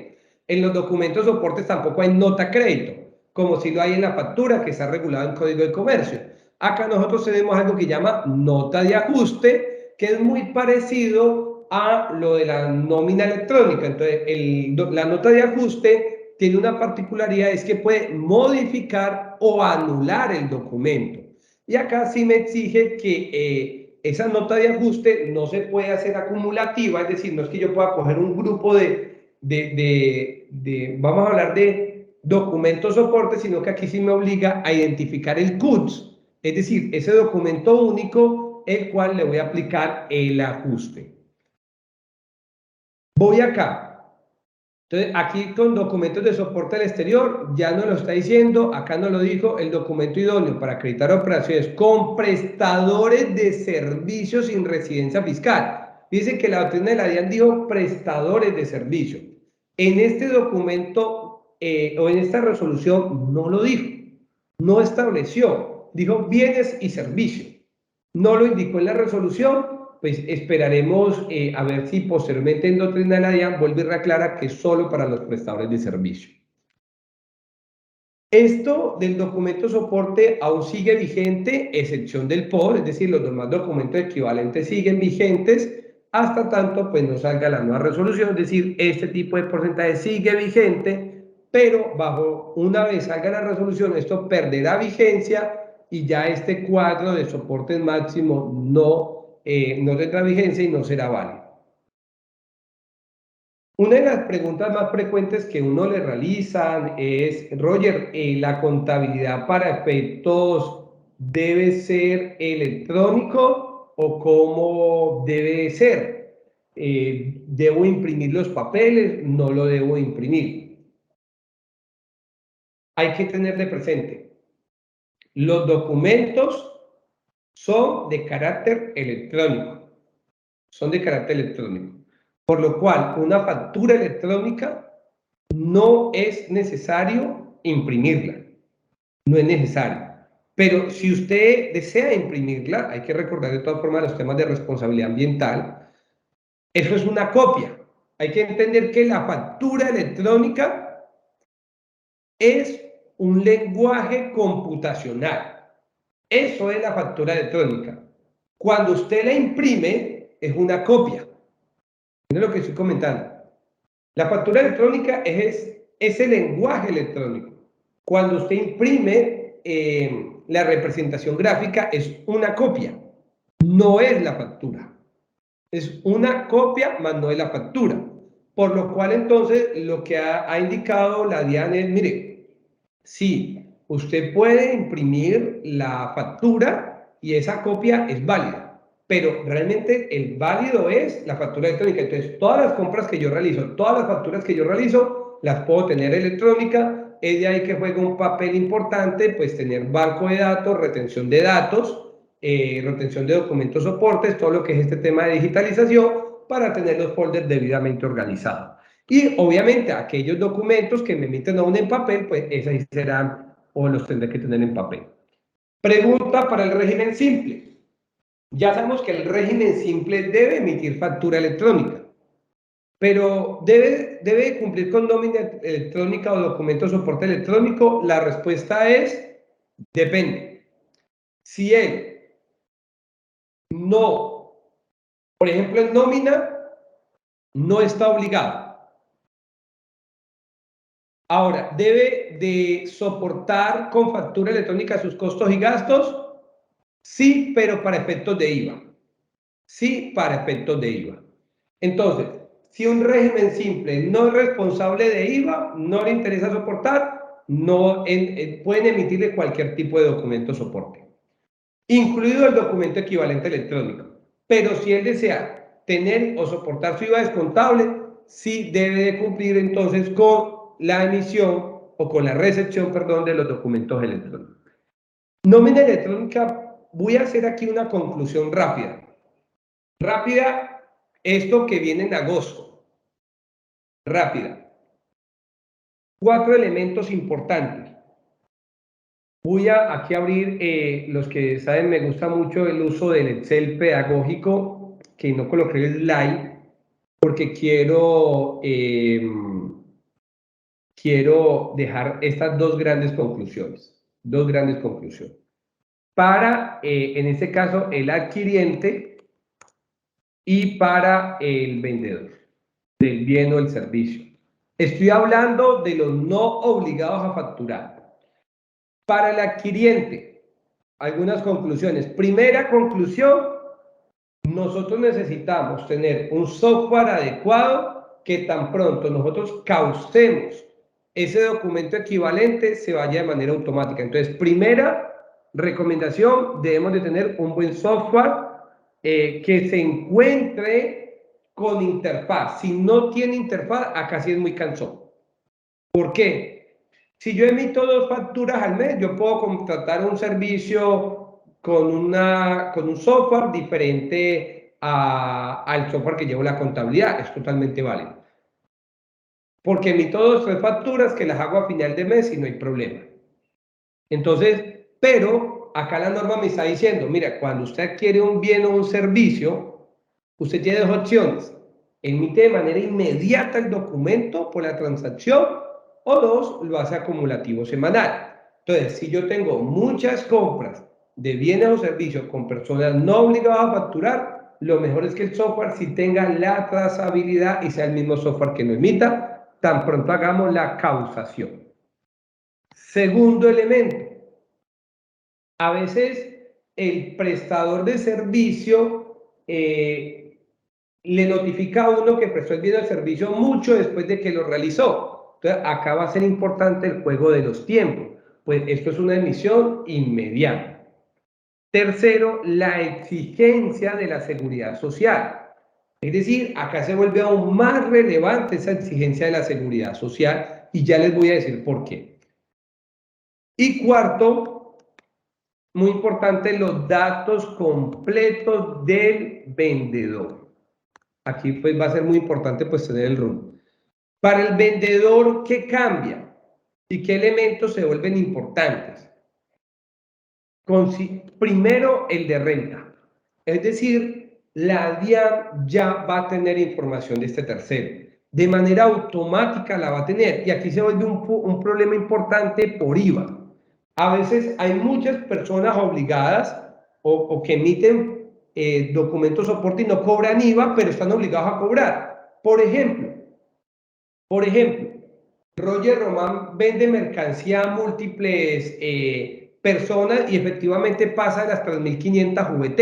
En los documentos de soportes tampoco hay nota crédito, como si lo hay en la factura, que está regulado en Código de Comercio. Acá nosotros tenemos algo que llama nota de ajuste, que es muy parecido a lo de la nómina electrónica. Entonces, la nota de ajuste tiene una particularidad, es que puede modificar o anular el documento. Y acá sí me exige que esa nota de ajuste no se puede hacer acumulativa, es decir, no es que yo pueda coger un grupo vamos a hablar de documentos soporte, sino que aquí sí me obliga a identificar el CUTS. Es decir, ese documento único, el cual le voy a aplicar el ajuste. Voy acá. Entonces, aquí con documentos de soporte al exterior, ya no lo está diciendo, acá no lo dijo, el documento idóneo para acreditar operaciones con prestadores de servicios sin residencia fiscal. Dice que la doctrina de la DIAN dijo prestadores de servicio. En este documento o en esta resolución no lo dijo, no estableció, dijo bienes y servicios. No lo indicó en la resolución, pues esperaremos a ver si posteriormente en doctrina de la DIAN vuelve y reaclara que es solo para los prestadores de servicio. Esto del documento soporte aún sigue vigente, excepción del POR, es decir, los demás documentos equivalentes siguen vigentes hasta tanto pues no salga la nueva resolución, es decir, este tipo de porcentaje sigue vigente, pero bajo una vez salga la resolución esto perderá vigencia y ya este cuadro de soportes máximo no tendrá vigencia y no será válido. Una de las preguntas más frecuentes que uno le realizan es, Roger, ¿la contabilidad para efectos debe ser electrónico o cómo debe ser? ¿Debo imprimir los papeles? ¿No lo debo imprimir? Hay que tener de presente, los documentos son de carácter electrónico, son de carácter electrónico. Por lo cual, una factura electrónica no es necesario imprimirla, no es necesario. Pero si usted desea imprimirla, hay que recordar de todas formas los temas de responsabilidad ambiental, eso es una copia. Hay que entender que la factura electrónica es un lenguaje computacional. Eso es la factura electrónica. Cuando usted la imprime, es una copia. Es lo que estoy comentando. La factura electrónica es ese lenguaje electrónico. Cuando usted imprime la representación gráfica es una copia, no es la factura. Es una copia, más no es la factura. Por lo cual entonces lo que ha indicado la DIAN es, mire, sí, usted puede imprimir la factura y esa copia es válida. Pero realmente el válido es la factura electrónica. Entonces, todas las compras que yo realizo, todas las facturas que yo realizo, las puedo tener electrónica. Es de ahí que juega un papel importante, pues tener banco de datos, retención de datos, retención de documentos soportes, todo lo que es este tema de digitalización, para tener los folders debidamente organizados. Y obviamente aquellos documentos que me emiten aún en papel, pues esos serán o los tendré que tener en papel. Pregunta para el régimen simple. Ya sabemos que el régimen simple debe emitir factura electrónica, pero ¿debe cumplir con nómina electrónica o documento de soporte electrónico? La respuesta es, depende. Si él no, por ejemplo, en nómina, no está obligado. Ahora, ¿debe de soportar con factura electrónica sus costos y gastos? Sí, pero para efectos de IVA. Sí, para efectos de IVA. Entonces, si un régimen simple no es responsable de IVA, no le interesa soportar, no pueden emitirle cualquier tipo de documento soporte, incluido el documento equivalente electrónico. Pero si él desea tener o soportar su IVA descontable, sí debe de cumplir entonces con la emisión o con la recepción, perdón, de los documentos electrónicos. Nómina electrónica, voy a hacer aquí una conclusión rápida. Rápida, esto que viene en agosto. Rápida. 4 elementos importantes. Voy a aquí abrir, los que saben, me gusta mucho el uso del Excel pedagógico, que no coloqué el slide, porque quiero dejar estas dos grandes conclusiones. Dos grandes conclusiones. Para, en este caso, el adquiriente y para el vendedor del bien o el servicio. Estoy hablando de los no obligados a facturar. Para el adquiriente, algunas conclusiones. Primera conclusión, nosotros necesitamos tener un software adecuado que tan pronto nosotros causemos ese documento equivalente se vaya de manera automática. Entonces, primera Recomendación, debemos de tener un buen software que se encuentre con interfaz. Si no tiene interfaz, acá sí es muy cansón. ¿Por qué? Si yo emito 2 facturas al mes, yo puedo contratar un servicio con un software diferente al software que llevo la contabilidad. Es totalmente válido. Porque emito 2 o 3 facturas que las hago a final de mes y no hay problema. Entonces, pero acá la norma me está diciendo, mira, cuando usted adquiere un bien o un servicio, usted tiene 2 opciones. Emite de manera inmediata el documento por la transacción o 2, lo hace acumulativo semanal. Entonces, si yo tengo muchas compras de bienes o servicios con personas no obligadas a facturar, lo mejor es que el software sí tenga la trazabilidad y sea el mismo software que no emita, tan pronto hagamos la causación. Segundo elemento, a veces el prestador de servicio le notifica a uno que prestó el bien o el servicio mucho después de que lo realizó. Entonces, acá va a ser importante el juego de los tiempos, pues esto es una emisión inmediata. Tercero, la exigencia de la seguridad social. Es decir, acá se vuelve aún más relevante esa exigencia de la seguridad social y ya les voy a decir por qué. Y cuarto, muy importante, los datos completos del vendedor. Aquí pues va a ser muy importante pues tener el rumbo. Para el vendedor, ¿qué cambia? ¿Y qué elementos se vuelven importantes? Primero, el de renta. Es decir, la DIAN ya va a tener información de este tercero. De manera automática la va a tener. Y aquí se vuelve un problema importante por IVA. A veces hay muchas personas obligadas o que emiten documentos soporte y no cobran IVA, pero están obligados a cobrar. Por ejemplo, Roger Román vende mercancía a múltiples personas y efectivamente pasa de las 3.500 VT,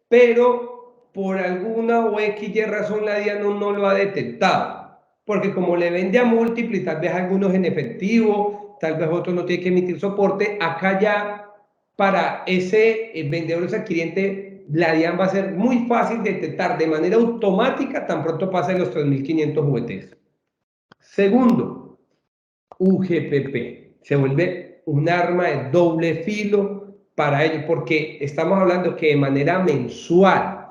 pero por alguna o X razón la DIAN no lo ha detectado, porque como le vende a múltiples, tal vez algunos en efectivo, tal vez otros no tienen que emitir soporte, acá ya para ese vendedor, ese adquiriente, la DIAN va a ser muy fácil detectar de manera automática tan pronto pasen los 3.500 VTs. Segundo, UGPP. Se vuelve un arma de doble filo para ello, porque estamos hablando que de manera mensual,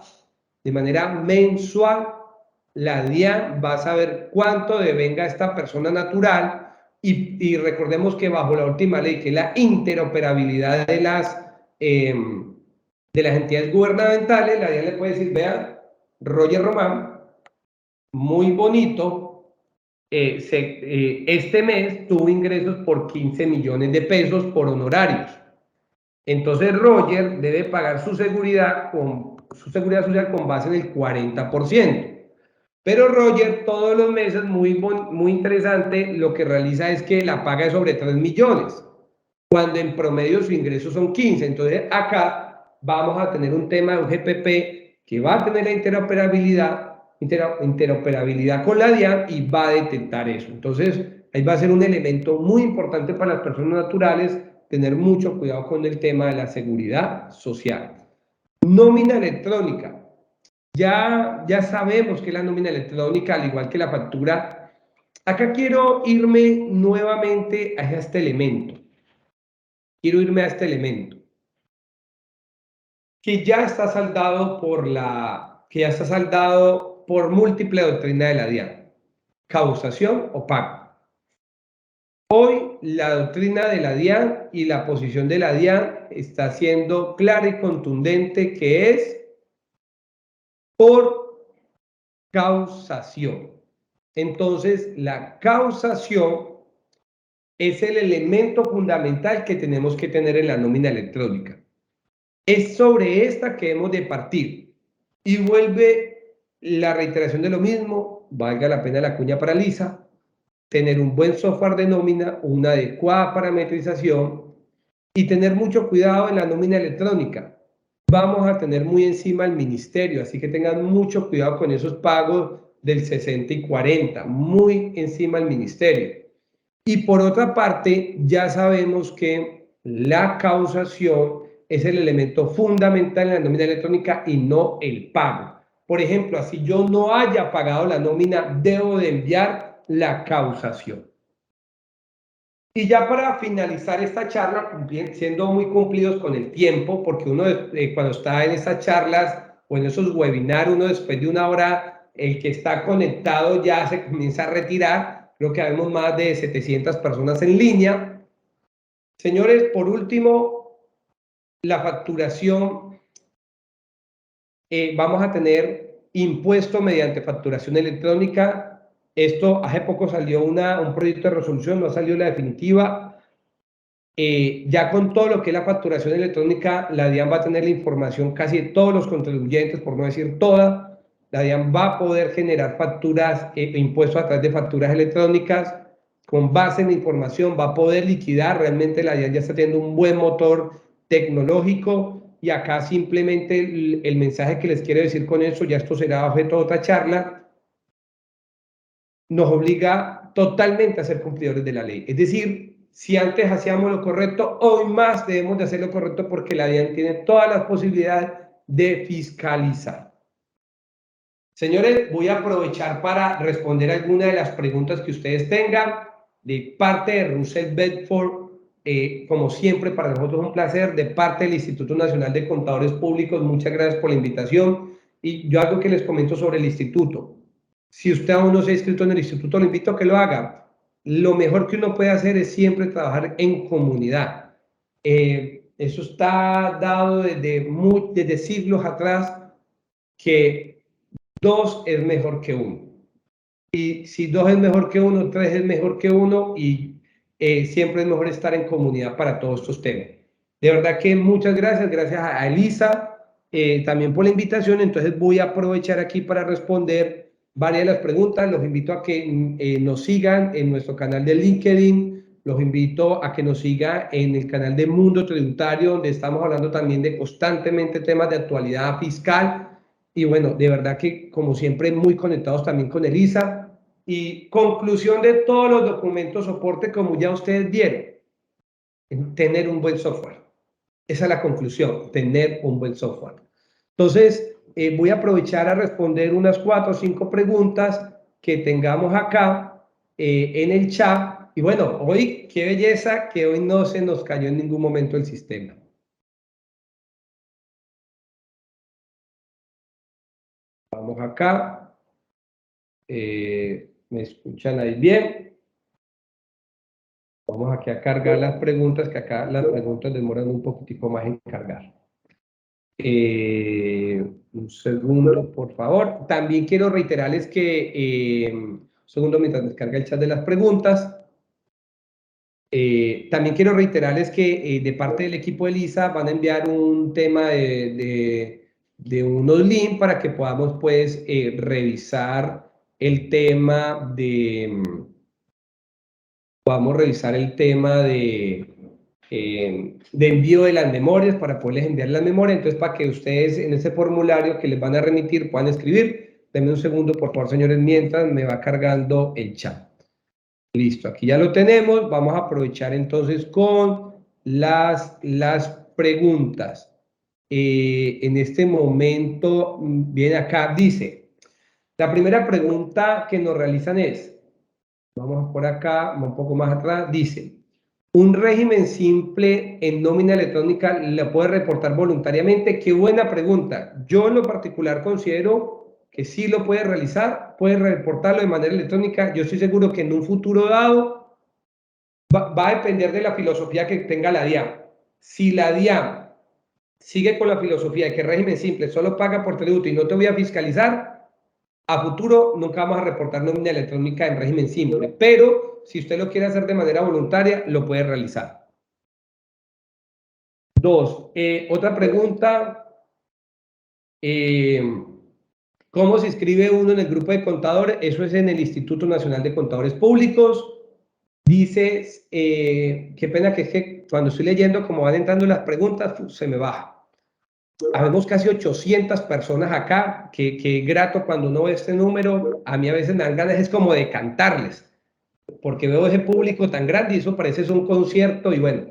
la DIAN va a saber cuánto devenga esta persona natural y recordemos que bajo la última ley, que es la interoperabilidad de las entidades gubernamentales, la DIAN le puede decir, vean, Roger Román, muy bonito, este mes tuvo ingresos por 15 millones de pesos por honorarios. Entonces Roger debe pagar su seguridad social con base en el 40%. Pero Roger todos los meses, muy interesante, lo que realiza es que la paga es sobre 3 millones, cuando en promedio su ingreso son 15. Entonces acá vamos a tener un tema de un GPP que va a tener la interoperabilidad con la DIAN y va a detectar eso. Entonces, ahí va a ser un elemento muy importante para las personas naturales, tener mucho cuidado con el tema de la seguridad social. Nómina electrónica. Ya sabemos que la nómina electrónica, al igual que la factura, acá quiero irme nuevamente a este elemento. Que ya está saldado por múltiple doctrina de la DIAN, causación o pago. Hoy la doctrina de la DIAN y la posición de la DIAN está siendo clara y contundente, que es por causación. Entonces, la causación es el elemento fundamental que tenemos que tener en la nómina electrónica. Es sobre esta que hemos de partir. Y vuelve la reiteración de lo mismo, valga la pena la cuña para Lisa, tener un buen software de nómina, una adecuada parametrización y tener mucho cuidado en la nómina electrónica. Vamos a tener muy encima el ministerio, así que tengan mucho cuidado con esos pagos del 60 y 40, muy encima el ministerio. Y por otra parte, ya sabemos que la causación es el elemento fundamental en la nómina electrónica y no el pago. Por ejemplo, así yo no haya pagado la nómina, debo de enviar la causación. Y ya para finalizar esta charla, siendo muy cumplidos con el tiempo, porque uno cuando está en estas charlas o en esos webinars, uno después de una hora, el que está conectado ya se comienza a retirar. Creo que habemos más de 700 personas en línea. Señores, por último, la facturación. Vamos a tener impuesto mediante facturación electrónica. Esto hace poco salió un proyecto de resolución, no salió la definitiva. Ya con todo lo que es la facturación electrónica, la DIAN va a tener la información casi de todos los contribuyentes, por no decir toda. La DIAN va a poder generar facturas, impuestos a través de facturas electrónicas. Con base en la información va a poder liquidar. Realmente la DIAN ya está teniendo un buen motor tecnológico. Y acá simplemente el mensaje que les quiero decir con eso, ya esto será objeto de otra charla, nos obliga totalmente a ser cumplidores de la ley. Es decir, si antes hacíamos lo correcto, hoy más debemos de hacer lo correcto porque la DIAN tiene todas las posibilidades de fiscalizar. Señores, voy a aprovechar para responder algunas de las preguntas que ustedes tengan de parte de Russell Bedford. Como siempre, para nosotros es un placer. De parte del Instituto Nacional de Contadores Públicos, muchas gracias por la invitación. Y yo algo que les comento sobre el instituto. Si usted aún no se ha inscrito en el instituto, lo invito a que lo haga. Lo mejor que uno puede hacer es siempre trabajar en comunidad. Eso está dado desde siglos atrás, que 2 es mejor que 1. Y si 2 es mejor que 1, 3 es mejor que 1 y siempre es mejor estar en comunidad para todos estos temas. De verdad que muchas gracias, gracias a Elisa también por la invitación. Entonces voy a aprovechar aquí para responder varias de las preguntas. Los invito a que nos sigan en nuestro canal de LinkedIn. Los invito a que nos sigan en el canal de Mundo Tributario, donde estamos hablando también de constantemente temas de actualidad fiscal. Y bueno, de verdad que como siempre muy conectados también con Elisa. Y conclusión de todos los documentos soporte, como ya ustedes vieron, tener un buen software. Esa es la conclusión, tener un buen software. Entonces, voy a aprovechar a responder unas 4 o 5 preguntas que tengamos acá en el chat. Y bueno, hoy, qué belleza que hoy no se nos cayó en ningún momento el sistema. Vamos acá. ¿Me escuchan ahí bien? Vamos aquí a cargar las preguntas, que acá las preguntas demoran un poquitico más en cargar. Un segundo, por favor. También quiero reiterarles que, un segundo mientras descarga el chat de las preguntas. También quiero reiterarles que de parte del equipo de Elisa van a enviar un tema de unos links para que podamos pues revisar el tema podamos revisar el tema de envío de las memorias para poderles enviar las memorias. Entonces, para que ustedes en ese formulario que les van a remitir puedan escribir. Denme un segundo, por favor, señores, mientras me va cargando el chat. Listo, aquí ya lo tenemos. Vamos a aprovechar entonces con las preguntas. En este momento, viene acá, dice, la primera pregunta que nos realizan es, vamos por acá, un poco más atrás, dice, ¿un régimen simple en nómina electrónica le puede reportar voluntariamente? Qué buena pregunta. Yo en lo particular considero que sí lo puede realizar, puede reportarlo de manera electrónica. Yo estoy seguro que en un futuro dado va a depender de la filosofía que tenga la DIAN. Si la DIAN sigue con la filosofía de que régimen simple solo paga por tributo y no te voy a fiscalizar, a futuro nunca vamos a reportar nómina electrónica en régimen simple, pero si usted lo quiere hacer de manera voluntaria, lo puede realizar. 2. Otra pregunta. ¿Cómo se inscribe uno en el grupo de contadores? Eso es en el Instituto Nacional de Contadores Públicos. Dice, qué pena que es que cuando estoy leyendo, como van entrando las preguntas, se me baja. Habemos casi 800 personas acá, que grato cuando uno ve este número. A mí a veces me dan ganas, es como de cantarles, porque veo ese público tan grande y eso parece un concierto. Y bueno,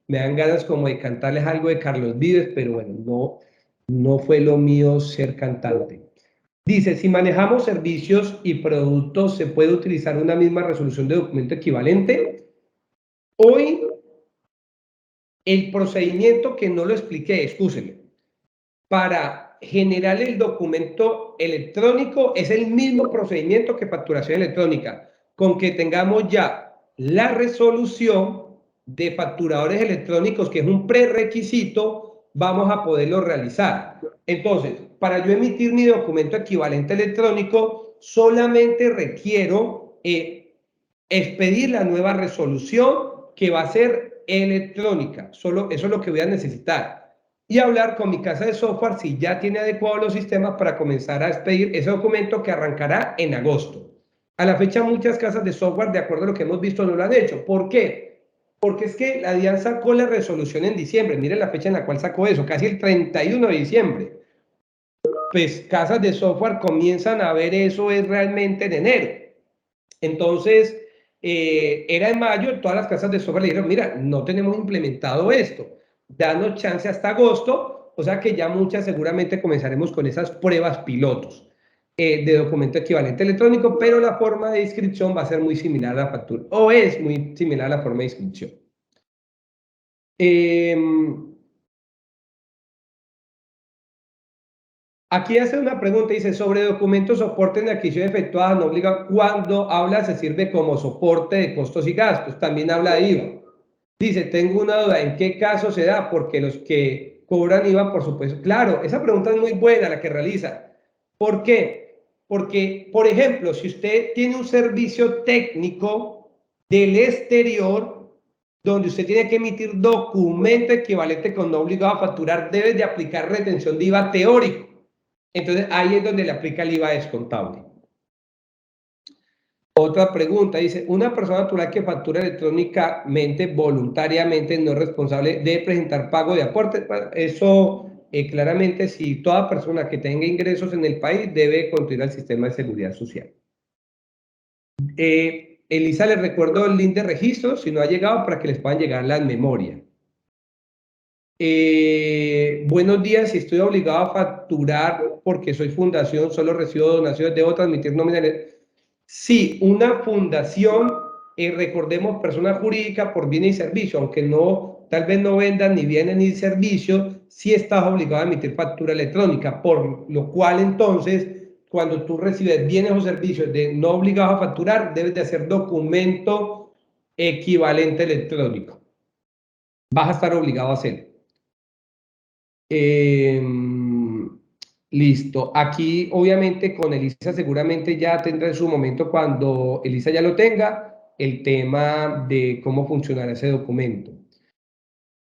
me dan ganas como de cantarles algo de Carlos Vives, pero bueno, no fue lo mío ser cantante. Dice, si manejamos servicios y productos, ¿se puede utilizar una misma resolución de documento equivalente? Hoy, el procedimiento que no lo expliqué, excúsenme, para generar el documento electrónico es el mismo procedimiento que facturación electrónica, con que tengamos ya la resolución de facturadores electrónicos, que es un prerequisito, vamos a poderlo realizar. Entonces, para yo emitir mi documento equivalente electrónico, solamente requiero expedir la nueva resolución que va a ser electrónica. Solo eso es lo que voy a necesitar. Y hablar con mi casa de software si ya tiene adecuados los sistemas para comenzar a expedir ese documento que arrancará en agosto. A la fecha, muchas casas de software, de acuerdo a lo que hemos visto, no lo han hecho. ¿Por qué? Porque es que la DIAN sacó la resolución en diciembre. Miren la fecha en la cual sacó eso, casi el 31 de diciembre. Pues casas de software comienzan a ver eso es realmente en enero. Entonces, era en mayo, todas las casas de software le dijeron, mira, no tenemos implementado esto, danos chance hasta agosto, o sea que ya muchas seguramente comenzaremos con esas pruebas pilotos de documento equivalente electrónico, pero la forma de inscripción va a ser muy similar a la factura, o es muy similar a la forma de inscripción. Aquí hace una pregunta, dice, sobre documentos soporte en adquisición efectuada, no obliga, cuando habla se sirve como soporte de costos y gastos, también habla de IVA. Dice, tengo una duda, ¿en qué caso se da? Porque los que cobran IVA, por supuesto, claro, esa pregunta es muy buena la que realiza. ¿Por qué? Porque, por ejemplo, si usted tiene un servicio técnico del exterior, donde usted tiene que emitir documento equivalente con no obligado a facturar, debe de aplicar retención de IVA teórico. Entonces, ahí es donde le aplica el IVA descontable. Otra pregunta, dice, una persona natural que factura electrónicamente, voluntariamente, no es responsable de presentar pago de aporte. Eso, claramente, si toda persona que tenga ingresos en el país debe contribuir al sistema de seguridad social. Elisa, les recuerdo el link de registro, si no ha llegado, para que les puedan llegar las memorias. Buenos días, si estoy obligado a facturar porque soy fundación, solo recibo donaciones, debo transmitir nóminas. Sí, una fundación, recordemos, persona jurídica por bienes y servicios, aunque no, tal vez no vendan ni bienes ni servicios, sí estás obligado a emitir factura electrónica, por lo cual entonces, cuando tú recibes bienes o servicios de no obligado a facturar, debes de hacer documento equivalente electrónico. Vas a estar obligado a hacerlo. Listo. Aquí, obviamente, con Elisa seguramente ya tendrá en su momento, cuando Elisa ya lo tenga, el tema de cómo funcionará ese documento.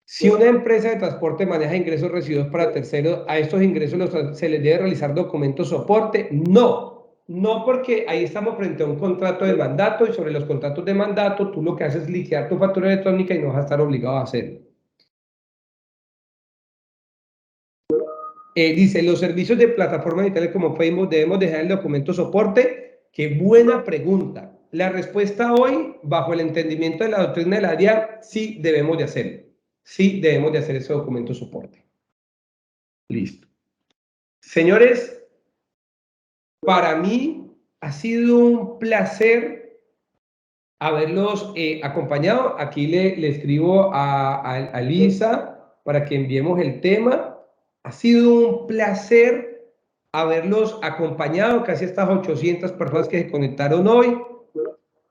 Si una empresa de transporte maneja ingresos recibidos para terceros, ¿a estos ingresos se les debe realizar documento soporte? No, porque ahí estamos frente a un contrato de mandato, y sobre los contratos de mandato tú lo que haces es liquidar tu factura electrónica y no vas a estar obligado a hacerlo. Dice, los servicios de plataformas digitales como Facebook, ¿debemos dejar el documento soporte? Qué buena pregunta. La respuesta hoy, bajo el entendimiento de la doctrina de la DIAN, sí debemos de hacerlo. Sí debemos de hacer ese documento soporte. Listo. Señores, para mí ha sido un placer haberlos acompañado. Aquí le escribo a Lisa para que enviemos el tema. Ha sido un placer haberlos acompañado, casi estas 800 personas que se conectaron hoy.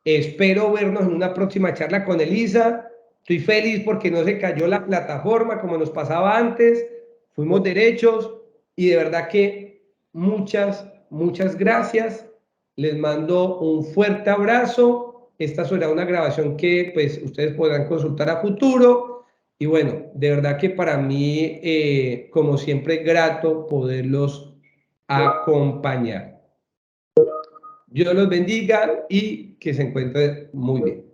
Espero vernos en una próxima charla con Elisa. Estoy feliz porque no se cayó la plataforma como nos pasaba antes. Fuimos derechos y de verdad que muchas gracias. Les mando un fuerte abrazo. Esta será una grabación que pues ustedes podrán consultar a futuro. Y bueno, de verdad que para mí, como siempre, grato poderlos acompañar. Dios los bendiga y que se encuentren muy bien.